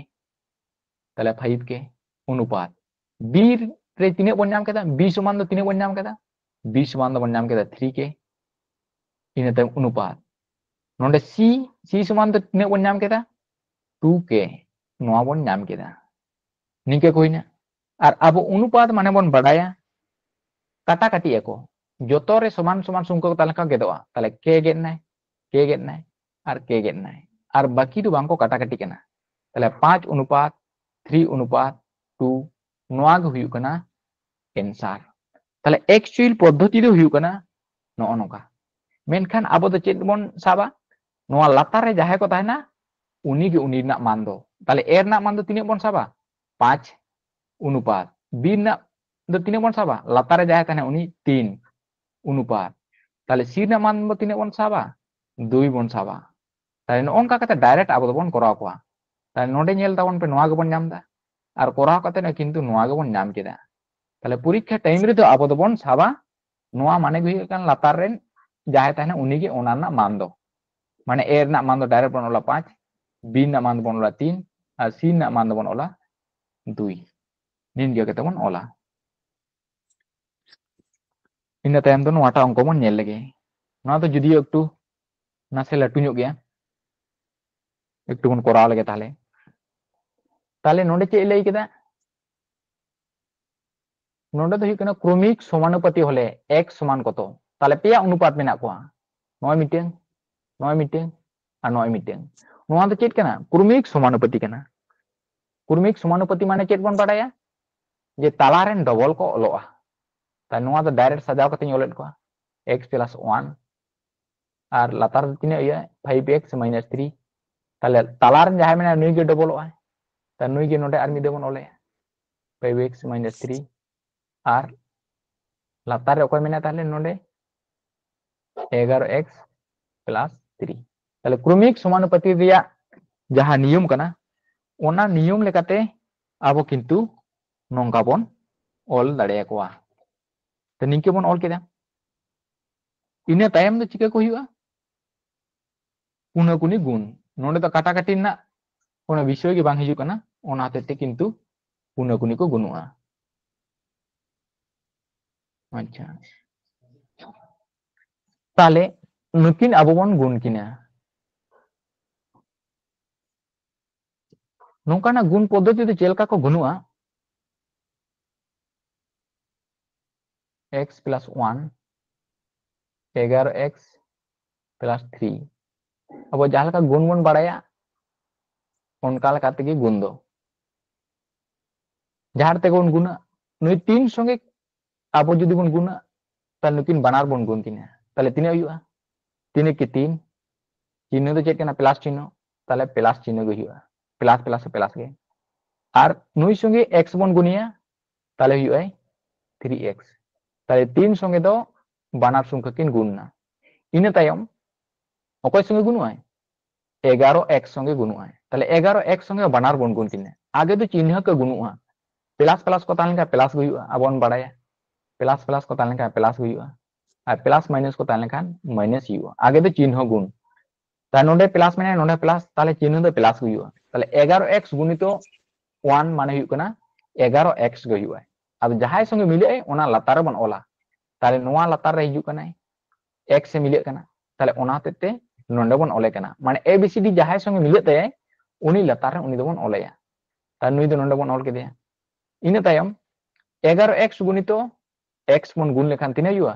ताले 5 के अनुपात b रे तिने बन नाम केदा b समान दो तिने बन नाम केदा b समान दो बन नाम केदा 3 के इन तम अनुपात नोंडे c समान दो तिने बन नाम केदा 2 के नोआ बन नाम केदा निके कोइना और अब अनुपात माने बन बडाया काटा काटी एको जोतो रे समान समान संख्या को तालका गेदोआ ताले के गेट नाय और के गेट नाय और बाकी तो बांको काटा काटी केना ताले 5 अनुपात 3 अनुपात 2 नोआ गे हुयु कना आंसर ताले एक्चुअल पद्धति दो हुयु कना नो नोका मेनखान आबो दो चेक बन साबा नोआ लातार रे जाहे को ताहेना उनी गे उनी ना मान दो ताले एर ना मान दो तिने बन साबा 5 अनुपात b ना दो तिने बन साबा लातार रे जाहे ताहेना उनी 3 अनुपात ताले c ना मान दो तिने बन साबा 2 बन साबा ताले नोंका कते डायरेक्ट आबो बन कराव कोआ ताले नोंडे नेल ताबन पे नोआ गे बन नाम दा और कराव कते ना किंतु नोआ गे बन नाम केदा ताले परीक्षा टाइम रे तो आबो दोबन साबा नोआ माने गे हुई कान लातार रेन जाहे ताहने उनी गे ओना ना मान दो माने ए रना मान दो डायरेक्ट बन ओला 5 बी ना मान दो बन ओला 3 और सी ना मान दो बन ओला 2 निन गे केते बन ओला इन तायम दो नोआटा अंक बन नेल लगे नोआ तो जुदियो एकटू नासे लाटू ᱧᱚᱜ गया एकटू बन कोराव लगे ताले ताले नोंडे चे लई केदा नोंडे तो हुई क्रमिक समानुपाती होले x समान कतो ताले पेया अनुपात मेना कोआ नय मिटें और नय मिटें नोआ तो चेत कना क्रमिक समानुपाती कना क्रमिक समानुपाती माने चेत बन बाडाया जे तालारेन डबल को ओलोआ ता नोआ तो डायरेक्ट सजाव कते ओलेट कोआ x + 1 और लातार तिने इया 5x - 3 ताले तालारेन जाहे मेना नुई गे डबलोआ ता नुई गे नोडे आर मिदे बन ओले 5x - 3 और लातार रे ओकय मेना ताले नोडे 11x + 3 ताले क्रमिक समानुपाती रिया जहां नियम कना ओना नियम लेकाते आबो किंतु नोंका बन ओल दाड़े कोआ तो निंके बन ओल केदा इने तायम दो चिका को हुआ कुनाकुनी गुण नोडे तो काटाकाटी ना कोनो विषय गे बांग हिजु कना ओना हतेते किंतु कुनाकुनी को गुनुआ अच्छा ताले नुकिन आबो बन गुण किना नोंकाना गुण पद्धति तो चेलका को गुनुआ x + 1 11x + 3 अब जहां का गुण बन बाड़ाया उनका लकाते गे गुण दो जहां ते गुण गुना नुई 3 संगे आबो जुदी बन गुना ताले नुकिन बानार बन गुण किना ताले तिने हुआ 3 के 3 चिन्ह तो चेक कना प्लस चिन्ह ताले प्लस चिन्ह गे हुआ प्लस प्लस प्लस गे और नुई संगे x बन गुनिया ताले हुआ 3x ताले 3 संगे दो बानार संख्या किन गुणना इन तायम ओकय संगे गुनुआ 11x संगे गुनुआ ताले 11x संगे बानार बन गुण किना आगे तो चिन्ह के गुनुआ प्लस प्लस को ताले का प्लस गे हुआ अबन बाड़ाया प्लस प्लस को ताले का प्लस गे हुआ और प्लस माइनस को ताले का माइनस हुआ आगे तो चिन्ह गुण ता नोडे प्लस मेना नोडे प्लस ताले चिन्ह दो प्लस गे हुआ ताले 11x गुणितो 1 माने हुई कना 11x गे हुआ अब जहां संगे मिले ओना लातार बन ओला ताले नोआ लातार रे हिजु कना x से मिले कना ताले ओना तेते नोंडे बन ओले कना माने abcd जहां संगे मिले ते उनी लातार रे उनी दो बन ओलेया ता नुई दो नोंडे बन ओल केदे इन तायम 11x गुणितो x बन गुण लेखान तिना हुआ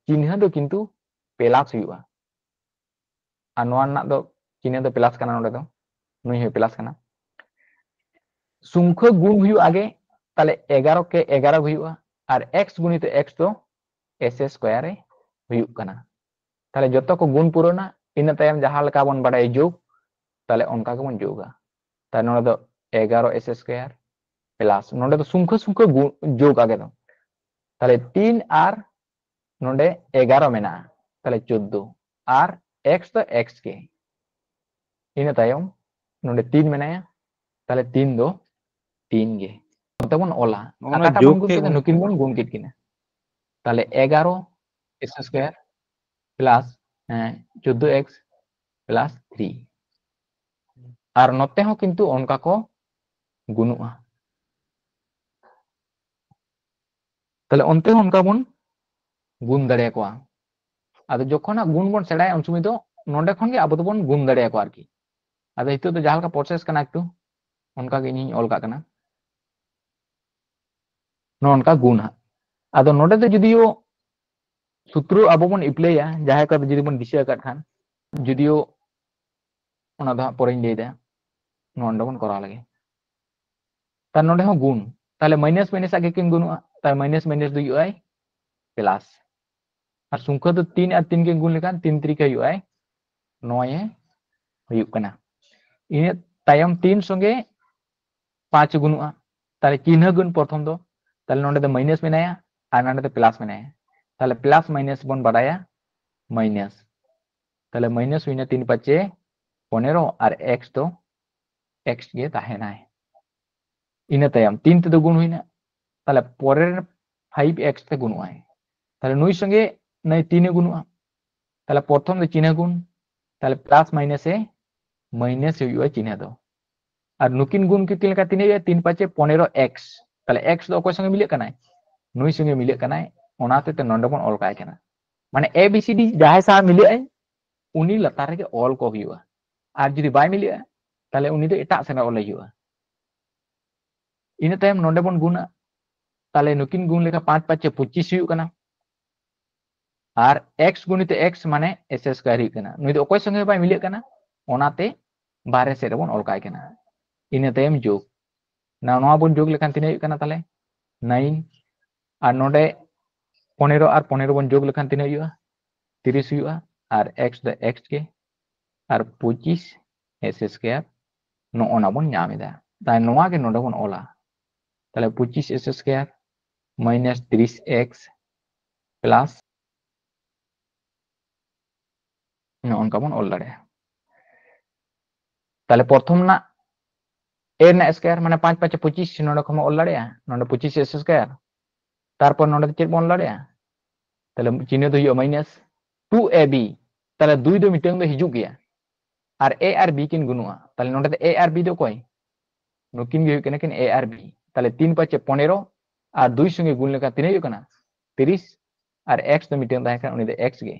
चिन्ह दो किंतु प्लस हुआ और नोआ ना दो चिन्ह दो प्लस कना नोंडे दो नुई हे प्लस कना संख्या गुण हुई आगे ताले 11 के 11 हुआ और x गुणितो x तो s स्क्वायर हुई कना ताले जतो को गुण पुरोना इन तायम जहां लका बन बाडाय जोग ताले उनका के बन जोगा ता नोडे दो 11 s स्क्वायर प्लस नोडे तो संख्या जोग आगे दो ताले 3 और नोडे 11 मेना ताले 14 और x तो x के इन तायम नोडे 3 मेनाया ताले 3 दो 3 गे तबन ओला ओना काटा जोग बन के गुण नुकिन बन गुण कित किना ताले 11 s square plus 14x plus 3 और नोते हो किंतु उनका को गुनुआ ताले उनते हो उनका बन गुण दाड़े को आदो जखोना गुण बन सेडाय उन समय दो नोंडे खन गे आबो दो बन गुण दाड़े को आरकी आदो हितो तो जहां का प्रोसेस कना एकटू उनका गे नी ओल का कना नो उनका गुण आदो नोंडे तो जुदियो सूत्र आबो बन इप्लेया जहां का जुदी बन दिशा काट खान जुदियो ओना दा परें लेदा नोंडे बन करा लगे ता नोंडे हो गुण ताले माइनस माइनस आगे किन गुणुआ ता माइनस माइनस दो हुआ प्लस और संख्या तो 3 और 3 के गुण लेखान 3 3 के हुआ 9 हुई कना इन तायम 3 संगे 5 गुणुआ ताले चिन्ह गुण प्रथम दो ताले नोंडे दो माइनस मेनाया और नोंडे दो प्लस मेनाया ताले प्लस माइनस बन बाडाया माइनस ताले माइनस हुईना 3 5 15 और x तो x गे ताहेना इन तायम 3 ते दो गुण हुईना ताले परेर 5x te গুণুয়া তাহলে নুই সঙ্গে নাই 3 এ গুণুয়া তাহলে প্রথম দো চিহ্ন গুণ তাহলে প্লাস মাইনাসে মাইনাস হইয়া চিহ্ন দো আর নুকিন গুণ কিতি লেখা 3 হইয়া 3 5 15x তাহলে x দো অকয় সঙ্গে মিলে কানাই নুই সঙ্গে মিলে কানাই ওনাতে তে নন্ডে বন অল কাय কানা মানে a b c d যাহাই সা মিলে উনি লাতার রে অল কো হইয়া আর যদি বাই মিলে তাহলে উনি দো এटा সেনা অল হইয়া ইনা তাইম নন্ডে বন গুণা তাহলে নুকিন গুণ লেখা 5 5 25 হইয়া কানা আর x গুণিত x মানে s স্কয়ার হইয়া কানা নুই দো অকয় সঙ্গে বাই মিলে কানা ওনাতে বারে সেট বন অল কাय কানা ইনা তাইম যোগ না নয়া বন যোগ লেখান তিনে হইয়া কানা তাহলে 9 আর নডে 15 আর 15 বন যোগ লেখাन তিনে হইয়া 30 হইয়া আর x द x के আর 25 s স্কয়ার नो ओना बन नामेदा ताई नोआ के नोडे बन ओला ताले 25 s square minus 30x plus नो उनका बन ओल दाड़े ताले प्रथम ना a ना स्कयार माने 5 5 25 नोडे खम ओल दाड़े नोडे 25 s स्कयार तारपर नोडे चेक बन दाड़े ताले चिन्ह दो हियो माइनस 2ab ताले 2 दो मिटंग दो हिजु गया और a और b किन गुनुआ ताले नोडे a और b दो कोई नुकिन गे कने किन a और b ताले 3 5 15 और 2 संगे गुण लेका 3 कना 30 और x तो मिटन दाय कन उनी दे x गे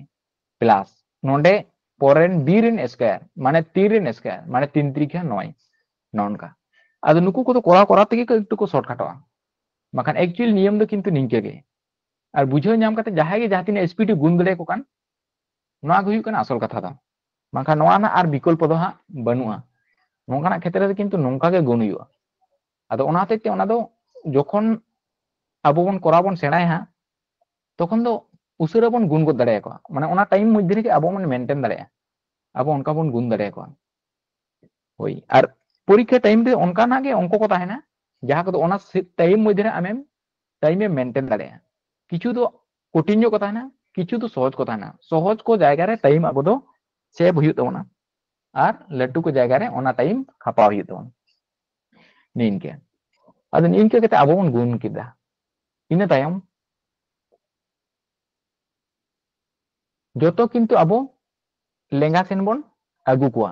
प्लस नोडे पोरेन b रेन स्क्वायर माने 3 रेन स्क्वायर माने 3 3 के 9 नॉन का आदो नुकु को तो कोरा कोरा तके एकटु को शॉर्ट काटवा माखान एक्चुअल नियम दो किंतु निंके गे और बुझो नाम कते जहाय गे जहातिन स्पीड गुण दले को कान नोआ गयो कना असल कथा दा माखान नोआ ना और विकल्प दो हा बनुआ नोंकाना क्षेत्र रे किंतु नोंका गे गुण हुआ आदो ओनाते ते ओना दो जखन आबो बन करा बन सेणाय हा तखन दो उसेरा बन गुण गद दाड़े को माने ओना टाइम मध्य रे आबो मन मेंटेन दाड़े आबो उनका बन गुण दाड़े को होई और परीक्षा टाइम रे उनका ना गे अंक को ताहेना जहां को ओना टाइम मध्य रे आमेम टाइम में मेंटेन दाड़े किछु दो कठिन जो को ताहेना किछु दो सहज को ताहेना सहज को जायगा रे टाइम आबो दो सेव हुई तोना और लट्टू को जायगा रे ओना टाइम खापा हुई तोन निनके अदन इनके कते आबो बन गुण किदा इना तायम जोतो किंतु आबो लेंगा सेन बन आगु कुआ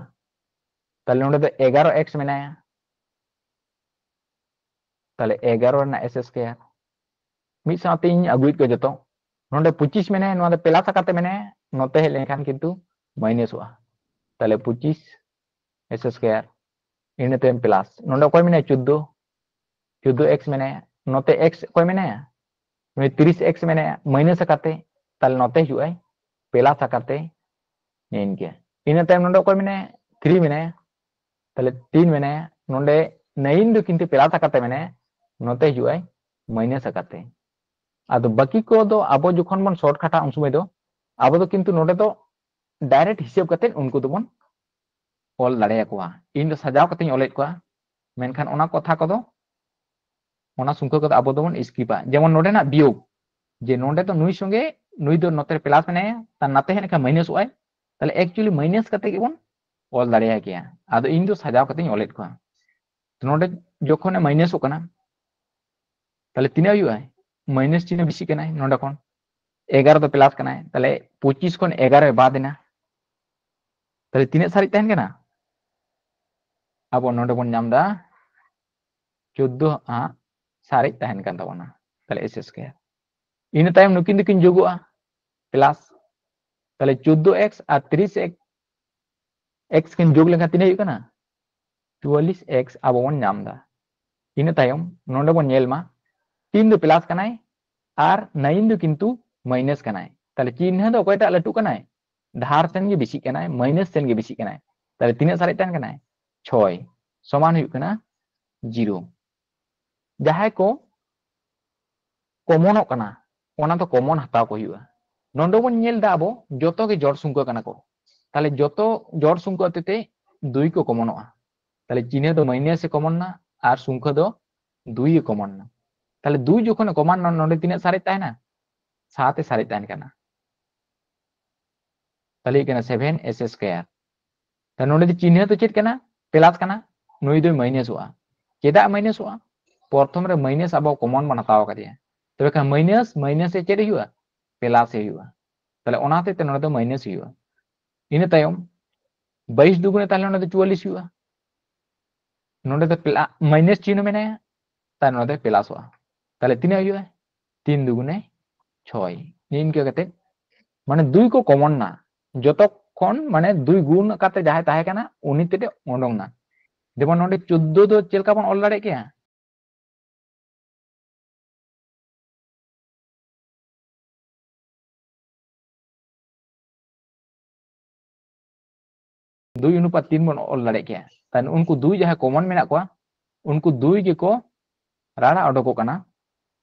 ताले नोडे दो 11x मेनाया ताले 11 ना s स्क्वायर मी साथे इन अगुइट को जोतो नोडे 25 मेनाया नोडे प्लस काते मेनाया नोते हे लेखान किंतु माइनस हुआ ताले 25 s स्क्वायर इने तेम प्लस नोडे कोई मेनाया 14x मेनाया नोते x कोई मेनाया 30x मेनाया माइनस काते ताले नोते हुआ प्लस काते इनके इने तेम नोडे कोई मेनाया 3 मेनाया ताले 3 मेनाया नोडे 9 दो किंतु प्लस काते मेनाया नोते हुआ माइनस काते आदो बाकी को दो आबो जखन बन शॉर्ट काटा उन समय दो आबो दो किंतु नोडे दो डायरेक्ट हिसाब करते उनको तो बन ऑल दाड़े कोआ इन दो सजाव करते ऑलेट कोआ मेनखान ओना कथा को दो ओना सुंको को आबो दो बन स्किपा जेमन नोडे ना बियोग जे नोडे तो नुई संगे नुई दो नोते प्लस मेने ता नाते हेन का माइनस होय ताले एक्चुअली माइनस करते के बन ऑल दाड़े किया आदो इन दो सजाव करते ऑलेट कोआ तो नोडे जखन माइनस होकना ताले तिना हुआ माइनस चिन्ह बेसी कना नोडे कोन 11 तो प्लस कना ताले 25 कोन 11 बाद ना ताले तिने सारी तहन कना अब नोडे बन नाम दा 14 आ सारी तहन kan tabona ताले s स्क्वायर इन टाइम नुकिन दिकिन जोगुआ प्लस ताले 14x और 30x x किन जोग लेखा तिने हुई कना 44x अब बन नाम दा इन टाइम नोडे बन नेल मा 3 दो प्लस कनाय और 9 दो किंतु माइनस कनाय ताले चिन्ह दो कोयटा लटू कनाय धार सेन गे बेसी कनाय माइनस सेन गे बेसी कनाय ताले तिने सारे तहन कनाय 6 समान हुई कना 0 जहाय को कॉमन कना ओना तो कॉमन हताव को हुआ नोंडो बन नेल दा आबो जोतो के जड़ सुंको कना को ताले जोतो जड़ सुंको तेते 2 को कॉमनोआ ताले चिन्ह दो माइनस से कॉमन ना और सुंको दो 2 कॉमन ना ताले 2 जखन कॉमन नोंडे तिने सारे तहना 7 सारे तहन कना ताले कना 7s स्क्वायर ता नोंडे चिन्ह तो चेत कना प्लस कना नुई दो माइनस हुआ चेदा माइनस हुआ प्रथम रे माइनस अब कॉमन बन हताव करिया तबे खान माइनस माइनस ए चेड हुआ प्लस ए हुआ ताले ओना ते नोडे दो माइनस हुआ इन तायम 22 दुगुने ताले नोडे 44 हुआ नोडे दो माइनस चिन्ह मेनाया ताले नोडे प्लस हुआ ताले तिना हुआ 3 दुगुने 6 नीन के कते माने दुई को कॉमन ना যতক্ষণ মানে দুই গুণ কাতে যাহে তাহে কানা উনি তেতে ওডং না যেমন নডে 14 দো চেলকা বন অল দাড়ে কিয়া দুই অনুপাত 3 বন অল দাড়ে কিয়া তান উনকু দুই যাহে কমন মেনা কোয়া उनको दुई के को राड़ा अडोको कना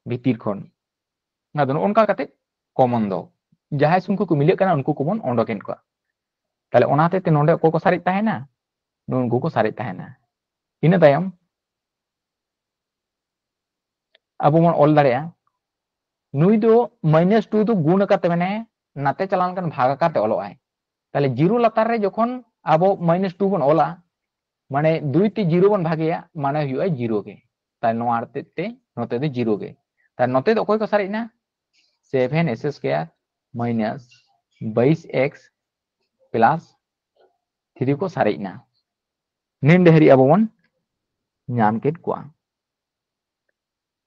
भितिर खन ना उनका कते कॉमन दो जहां सुंको को मिले कना उनको कॉमन ओडोकेन को ताले ओनाते ते नोडे को सारि ताहेना उनको को सारि ताहेना इन तायम अब मन ऑल दाड़िया नुई दो -2 दो गुण काते माने नाते चलान कन भाग काते ओलो आय ताले जीरो लातार रे जखन अब -2 बन ओला माने 2 ते 0 बन भागिया माने हुआ 0 के ताले नोआते ते नोते दे 0 के ताले नोते दो कोई को सारिना 7s square minus 22x plus 3 को सारिना निन देहरी अब बन नाम केट को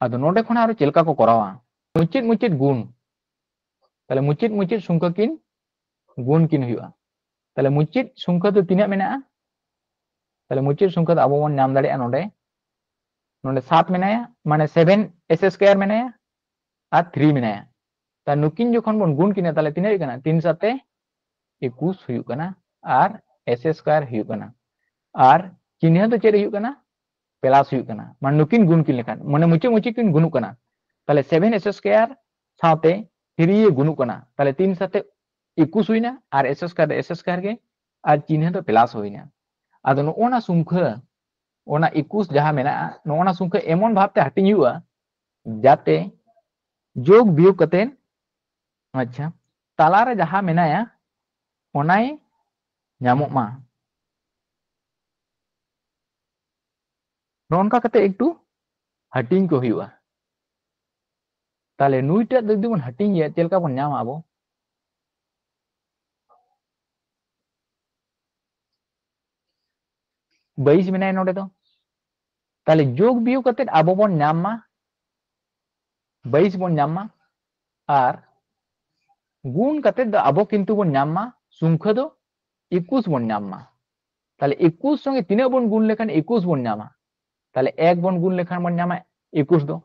अदो नोडे खना आरो चेलका को करावा मुचित मुचित गुण ताले मुचित मुचित संख्या किन गुण किन हुआ ताले मुचित संख्या तो तिना मेना ताले मुचित संख्या अब बन नाम दाड़े नोडे नोडे 7 मेनाया माने 7s स्क्वायर मेनाया और 3 मेनाया ता नुकिन जखन बन गुण किना ताले तिना कना 3 साथे 21 हुयु कना और s स्क्वायर हुयु कना और चिन्ह तो चेरे हुयु कना प्लस हुयु कना मान नुकिन गुण किन लेखान माने मुचित मुचित किन गुणु कना ताले 7s स्क्वायर साथे 3 ये गुणु कना ताले 3 साथे 21 हुइना और s स्क्वायर के और चिन्ह तो प्लस हुइना आदो नोना संख्या ओना 21 जहां मेना नोना संख्या एमन भावते हटिंग हुआ जाते जोग बियोग कते अच्छा तालारे जहां मेनाया ओनाय ᱧᱟᱢᱚᱜ मा नोनका कते एकटू हटिंग को हुआ ताले नुईटा जदि बन हटिंग या चेलका बन ᱧᱟᱢᱟ आबो 22 मेनाय नोडे दो ताले जोग बियोग कते आबो बन ᱧाममा 22 बन ᱧाममा और गुण कते द आबो किंतु बन ᱧाममा संख्या दो 21 बन ᱧाममा ताले 21 संगे तिना बन गुण लेखान 21 बन ᱧामा ताले एक बन गुण लेखान बन ᱧामा 21 दो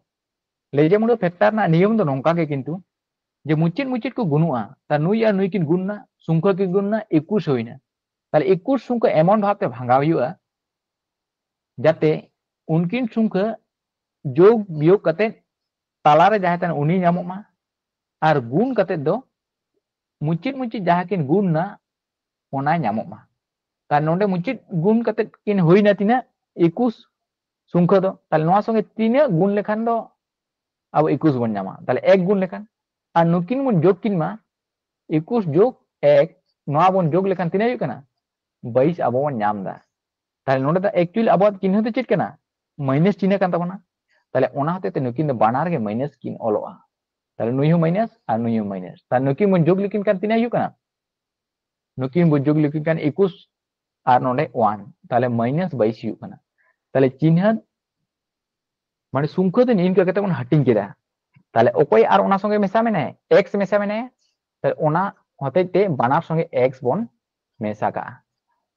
लेजे मुडो फैक्टर ना नियम दो नोंका के किंतु जे मुचित मुचित को गुणुआ ता नुई या नुई किन गुणना संख्या के गुणना 21 होइना ताले 21 संख्या एमन भावते भांगाव हुआ जाते उनकिन संख्या जोग बियोग कते तालारे जहां तन उनी ᱧᱟᱢᱚᱜ मा और गुण कते दो मुचित मुचित जहां किन गुणना ओना ᱧᱟᱢᱚᱜ मा तार नोंडे मुचित गुण कते किन होइना तिना 21 संख्या दो ताले नोआ संगे तिना गुण लेखान दो अब 21 बन ᱧामा ताले एक गुण लेखान और नुकिन बन जोग किन मा 21 जोग 1 नोआ बन जोग लेखान तिना हुई कना 22 अब बन ᱧाम दा ताले नोंडे दा एक्चुअली अब चिन्ह तो चेत कना माइनस चिन्ह कान तबना ताले ओना होते ते नुकिन दो बानार के माइनस किन ओलोआ ताले नुई हो माइनस और नुई हो माइनस ताले नुकिन बन जोग लेकिन कान तिना हुई कना नुकिन बन जोग लेकिन कान 21 और नोडे 1 ताले माइनस 22 हुई कना ताले चिन्ह माने संख्या तो निन कते बन हटिंग केदा ताले ओकोय और ओना संगे मेसा मेने x मेसा मेने ताले ओना होते ते बानार संगे x बन मेसा का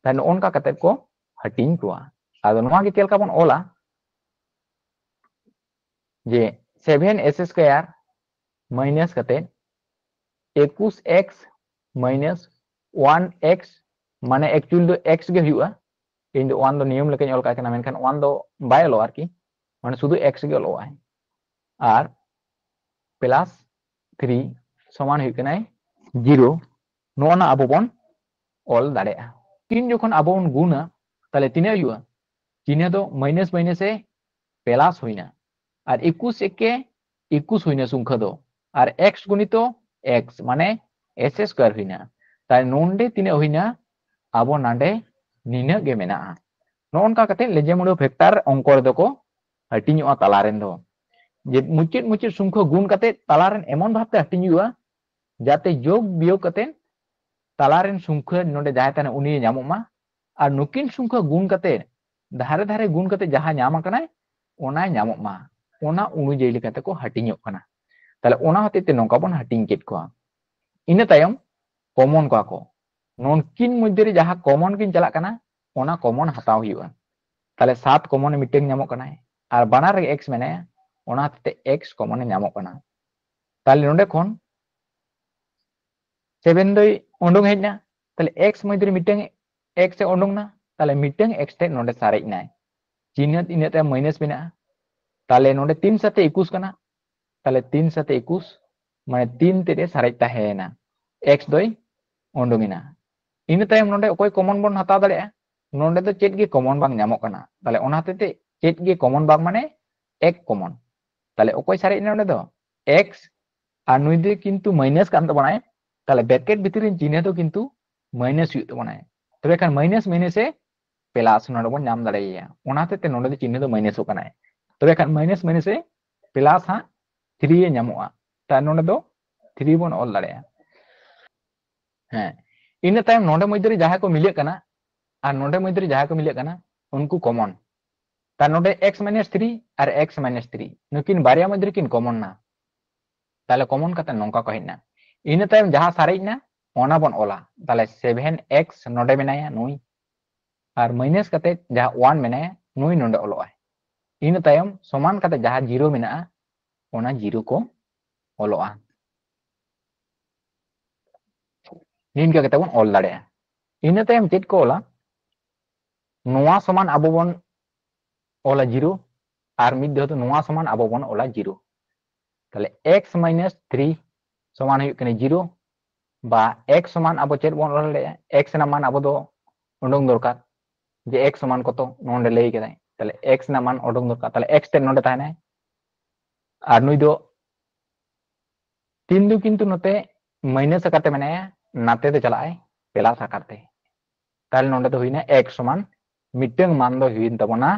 ताले ओनका कते को हटिंग कोआ आदो नोआ के चेलका बन ओला जे 7s स्क्वायर माइनस कते 21x माइनस 1x माने एक्चुअली दो x के हुआ इन दो 1 दो नियम लेके ओल का कना मेनखान 1 दो बाय लो आरकी माने शुद्ध x के लो आय और प्लस 3 समान हुई कनाय 0 नोना आबो बन ऑल दाड़े तीन जखन आबो बन गुणा ताले तिना हुआ चिन्ह दो माइनस माइनस ए प्लस होइना और 21 के 21 होइना संख्या दो और x गुणितो x माने s स्क्वायर होइना ताले नोंडे तिना होइना आबो नांडे निना गे मेना नोनका कते लेजे मुडो फैक्टर अंक रे दको हटिङो तालारेन दो जे मुचित मुचित संख्या गुण कते तालारेन एमन भाबते हटिंग हुआ जाते योग बियोग कते तालारेन संख्या नोडे जाय तने उनी ᱧᱟᱢᱚᱜ मा और नुकिन संख्या गुण कते धारे धारे गुण कते जहां ᱧᱟᱢ कनाय ओना ᱧᱟᱢᱚᱜ मा ओना अनुयायी लेकाते को हटिंगोग कना ताले ओना हतेते नोंका बन हटिंग केट को इना तायम कॉमन को नोनकिन मध्य रे जहां कॉमन किन चला कना ओना कॉमन हताव हुआ ताले 7 कॉमन मिटेंग ᱧᱟᱢᱚᱜ कनाय और बानार रे x मेने ओना हतेते x कॉमन ᱧᱟᱢᱚᱜ कना ताले नोंडे खन 7 दई ओंडोंग हेजना ताले x मध्य रे मिटेंग x से ओंडोंग ना ताले मिटेंग x ते नोंडे सारेज नाय चिन्ह इनते माइनस मेना ताले नोंडे 3 साथे 21 कना ताले 3 साथे 21 माने 3 ते सारेज ताहेना x दई ओंडोंगिना इन तायम नोंडे ओकोय कॉमन बन हता दाड़े नोंडे तो चेत गे कॉमन बांग ᱧᱟᱢᱚᱜ कना ताले ओना हतेते चेत गे कॉमन बांग माने एक कॉमन ताले ओकोय सारेज नोंडे दो x और नुई दे किंतु माइनस कान तबनाय ताले ब्रैकेट भितर चिन्ह तो किंतु माइनस हुई तबनाय तबे खान माइनस माइनस से प्लस नोंडे बन नाम दाड़ेया ओना हतेते नोंडे दो चिन्ह तो माइनस हो कनाय तबे खान माइनस माइनस से प्लस हा 3 ᱧᱟᱢᱚᱜᱼᱟ ताले नोंडे दो 3 बन ऑल दाड़ेया हैं इन तायम नोंडे मध्य रे जहां को मिले कना और नोंडे मध्य रे जहां को मिले कना उनको कॉमन ता नोंडे x - 3 और x - 3 नुकिन बारिया मध्य रे किन कॉमन ना ताले कॉमन कते नोंका को हेना इन तायम जहां सारेज ना ओना बन ओला ताले 7x नोंडे मेनाया नुई और माइनस कते जहां 1 मेनाया नुई नोंडे ओलोआ इन तायम समान कते जहां 0 मेना ओना 0 को ओलोआ निन के कते बन ऑल दाड़े इन तायम चेत को ओला नोआ समान अबो बन ओला 0 और मिड दो नोआ समान अबो बन ओला 0 ताले x - 3 समान हुई कने 0 बा x समान अबो चेत बन ओला x ना मान अबो दो उडोंग दरकार जे x समान कतो नोंडे लई केदाय ताले x ना मान उडोंग दरकार ताले x ते नोंडे ताहनाय और नुई दो 3 दो किंतु नते माइनस करते मेनाया नाते दे चलाय प्लस करते ताले नोंडे तो हुईना x समान मिटेंग मान दो हुईन तबना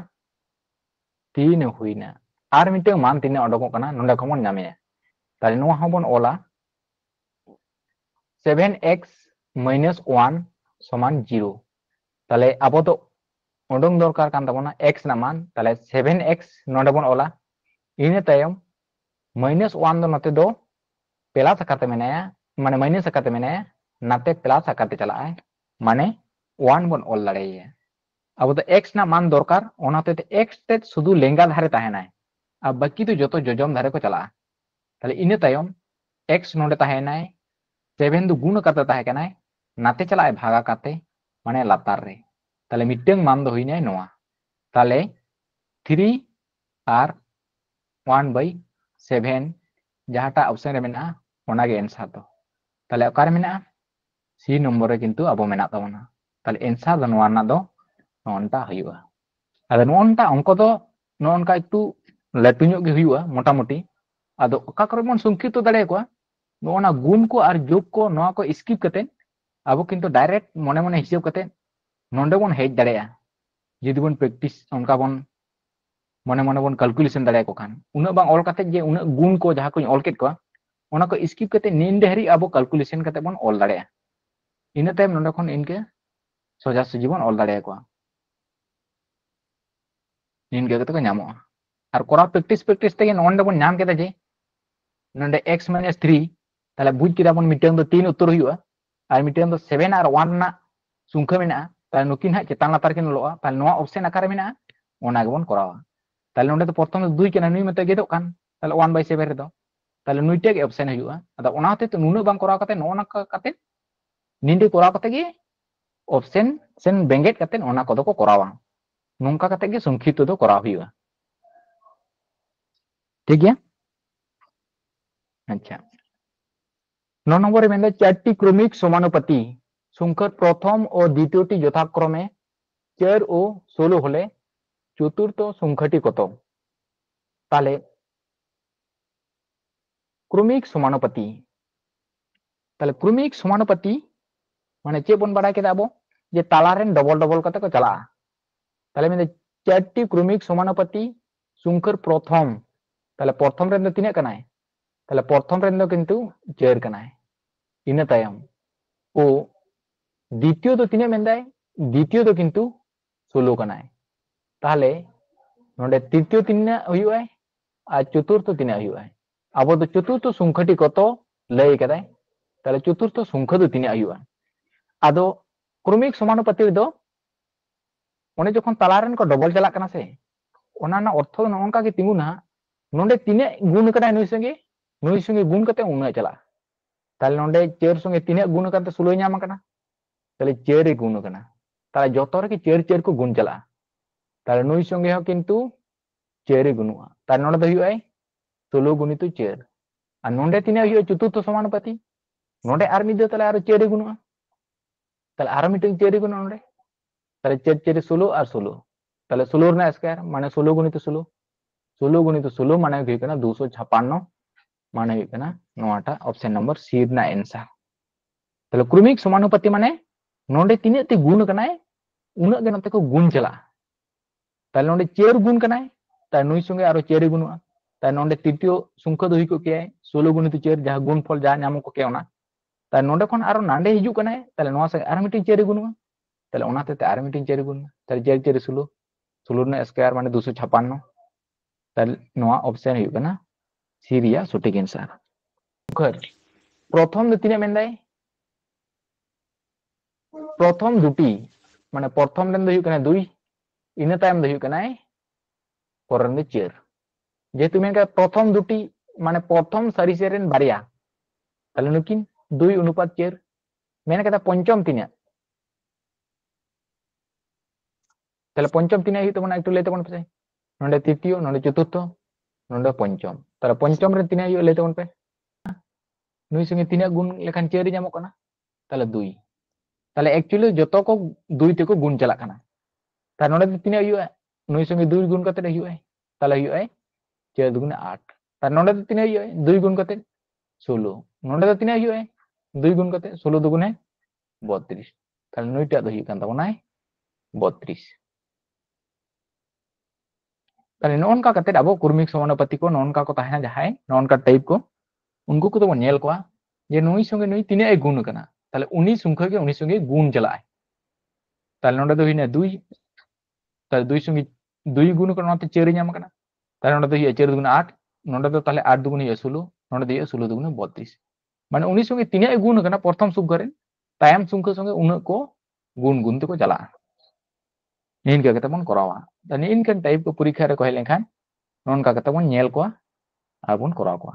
3 हुईना और मिटेंग मान 3 ओडोगो कना नोंडे खमन नामे ताले नो हबन ओला 7x - 1 समान 0 ताले अब तो ओडोंग दरकार कान तबना x ना मान ताले 7x नोंडे बन ओला इन तायम -1 दो नते दो प्लस करते मेनाया माने माइनस करते मेनाया नाते प्लस करते चलाय माने 1 बन ऑल दाड़ेया अब तो x ना मान दरकार ओनाते x ते शुधु लेंगा धारे ताहेनाय अब बाकी तो जतो जोजम धारे को चला ताले इन तायम x नोंडे ताहेनाय 7 दो गुण करते ताहे कनाय नाते चलाय भागा करते माने लातार रे ताले मिटेंग मान दो हुईनाय नोआ ताले 3 और 1/7 जहाटा ऑप्शन रे मेना ओना गे आंसर दो ताले ओकार मेना सी नंबर रे किंतु अब मेना तबना ताले आंसर दो नोआ ना दो नोंटा हुईवा अदो नोंटा अंक दो नोंका एकटू लाटू ᱧᱚᱜ गे हुईवा मोटामोटी अदो ओका करे बन संक्षिप्त दाड़े को नोना गुण को और जोग को नोआ को स्किप कते अब किंतु डायरेक्ट मने मने हिसाब कते नोंडे बन हेज दाड़ेया जदि बन प्रैक्टिस उनका बन मने मने बन कैलकुलेशन दाड़े को खान उना बांग ऑल कते जे उना गुण को जहां को ऑल केट को ओना को स्किप कते नींदे हरी अब कैलकुलेशन कते बन ऑल दाड़ेया इन टाइम नोंडे खन इनके सोजा सुजी बन ऑल दाड़े को इनके कते को ᱧᱟᱢᱚᱜᱼᱟ और कोरा प्रैक्टिस ते नोंडे बन ᱧᱟᱢ केदा जे नोंडे x - 3 ताले बुझ केदा बन मिटेंग दो 3 उत्तर हुईवा और मिटेंग दो 7 और 1 ना संख्या मेना ताले नुकिन हा चेतान लातार किन लोआ ताले नोआ ऑप्शन आकार मेना ओना गेबन करावा ताले नोंडे तो प्रथम 2 केना नुई मते गेदो कान ताले 1/7 रे दो ताले नुईटे के ऑप्शन हुईवा अदा ओना होते तो नुनु बांग कराव कते नोना कते निंदे कराव कते गे ऑप्शन सेन बेंगेट कते ओना कोदो को करावा नोंका कते गे संक्षिप्त दो कराव हुईवा ठीक गया अच्छा 9 नंबर में चारटी क्रमिक समानुपाती संख्या प्रथम और द्वितीयटी यथाक्रमे 4 और 16 হলে चतुर्थ संख्याटी কত তাহলে क्रमिक समानुपाती তাহলে क्रमिक समानुपाती माने चे बन बाडा केदा अब जे तालारेन डबल डबल कते को चला ताहले में चारटी क्रमिक समानुपाती संख्यार प्रथम তাহলে প্রথম রেন ᱫᱚ ᱛᱤᱱᱟᱹᱜ ᱠᱟᱱᱟᱭ তাহলে প্রথম রেন ᱫᱚ কিন্তু 4 ᱠᱟᱱᱟᱭ ᱤᱱᱟᱹ ᱛᱟᱭᱚᱢ ও দ্বিতীয় ᱫᱚ ᱛᱤᱱᱟᱹᱜ ᱢᱮᱱᱫᱟᱭ দ্বিতীয় ᱫᱚ কিন্তু 16 ᱠᱟᱱᱟᱭ তাহলে নন্ডে তৃতীয় তিনা হুᱭᱩᱜᱼᱟᱭ আর চতুর্থ তিনা হুᱭᱩᱜᱼᱟᱭ আবো তো চতুর্থ সংখ্যাটি কত লই কাদাই তাহলে চতুর্থ সংখ্যা দো তিনা হুᱭᱩᱜᱼᱟ আদো ক্রমিক সমানুপাতি দো ওনে যখন তালারেন কো ডবল চালাক কানা সে ওনা না অর্থ না অনকা গে তিঙ্গুনা নন্ডে তিনে গুণ কাদাই নুই সঙ্গে গুণ কাতে উনা চালা তাহলে নন্ডে 4 সঙ্গে তিনে গুণ কাতে 16 ñama কানা তাহলে 4 এ গুণ কানা তাহলে যত রে কি 4 को গুণ চালা তাহলে নুই সঙ্গে হ কিন্তু 4 এ গুণুয়া তাহলে নন্ডে দো হুᱭᱩᱜᱼᱟᱭ 16 গুণিত 4 আর নন্ডে তিনে হুᱭᱩᱜᱼᱟ চতুর্থ সমানুপাতি নন্ডে আর মিদ তাহলে আর 4 এ গুণুয়া তাহলে আর মিটিং 4 এ গুণ নন্ডে তাহলে 4 4 16 আর 16 তাহলে 16 না স্কয়ার মানে 16 গুণিত 16 16 গুণিত 16 মানে হুᱭᱩᱜ কানা 256 মানে হুᱭᱩᱜ কানা নোয়াটা অপশন নম্বর সি না आंसर তাহলে ক্রমিক সমানুপাতি মানে নন্ডে তিনে তে গুণ কানায় উনা গে নতে কো গুণ চালা তাহলে নন্ডে 4 গুণ কানায় তাই নুই সঙ্গে আরো 4 এ গুণুয়া তাই নন্ডে তৃতীয় সংখ্যা দো হুᱭᱩᱜ কে 16 গুণিত 4 যাহা গুণফল যা ñamo ko ke ona তাই নন্ডে কোন আরো নান্ডে হিজুক কানায় তাহলে নোয়া সঙ্গে আর মিটিং 4 এ গুণুয়া তাহলে ওনাতে আর মিটিং 4 এ গুণ তাহলে 4 4 16 16 না স্কয়ার মানে 256 তাহলে নোয়া অপশন হুᱭᱩᱜ কানা সি রিয়া সঠিক आंसर ঘর প্রথম দো তিনে মেন্দাই প্রথম দুটি মানে প্রথম রেন দো হুᱭᱩᱜ কানা 2 ইনা তাইম দো হুᱭᱩᱜ কানায় পরেন দো 4 যেহেতু মেনকা প্রথম দুটি মানে প্রথম সারি সেরেন বারিয়া তাহলে নুকিন 2 অনুপাত 4 মেনে কথা পঞ্চম তিনা তাহলে পঞ্চম তিনা হুᱭᱩᱜ তাবনা একটু লেতে কোন পে নন্ডে তৃতীয় নন্ডে চতুর্থ নন্ডে পঞ্চম তাহলে পঞ্চম রে তিনা হুᱭᱩᱜ লেতে কোন পে নুই সঙ্গে তিনা গুণ লেখান 4 ñamo kana তাহলে 2 তাহলে অ্যাকচুয়ালি যত কো 2 তে কো গুণ চালা kana তার নন্ডে তিনা হুᱭᱩᱜᱼᱟ নুই সঙ্গে 2 গুণ কাতে হুᱭᱩᱜᱼাই তাহলে হুᱭᱩᱜᱼাই 4 দুগুণে 8 তার নন্ডে তিনা হুᱭুᱜᱼাই 2 গুণ কাতে 16 নন্ডে তিনা হুᱭুᱜᱼাই 2 গুণ কাতে 16 দুগুণে 32 তাহলে নুইটা দো হুᱭᱩᱜ কান তাবনাই 32 তাহলে ননকা কাতে আবো ক্রমিক সমানুপাতি को ননকা को তাহেনা যাহাই ননকা টাইপ को उनको को तो नेल को जे नुई संगे नुई तिने ए गुण कना তাহলে উনি সংখ্যা के উনি संगे गुण চালায় তাহলে নন্ডে দো হিনা 2 তাহলে 2 संगे 2 গুণ করতে 4 ñama kana তাহলে নন্ডে দো হিয়া 4 দুগুণে 8 নন্ডে দো তাহলে 8 দুগুণে 16 নন্ডে দো 16 দুগুণে 32 মানে উনি संगे तिने ए गुण कना प्रथम সংখ্যা রে তায়াম সংখ্যা संगे উনা को गुण गुण ते को চালা নিনকা কতে বন করাওয়া তা নিনকান টাইপ को পরীক্ষা রে কহে লেখান ননকা কতে বন নেল को আর বন করাও को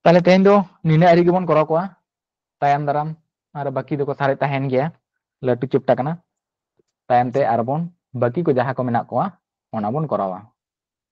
তাহলে তেন দো নিনা আরি গবন করাও को তায়াম দারাম আর বাকি দো ko সারে তাহেন গিয়া লাটু চিপটা কানা তায়াম te আর বন বাকি को যাহা को মেনা को ওনা বন করাওয়া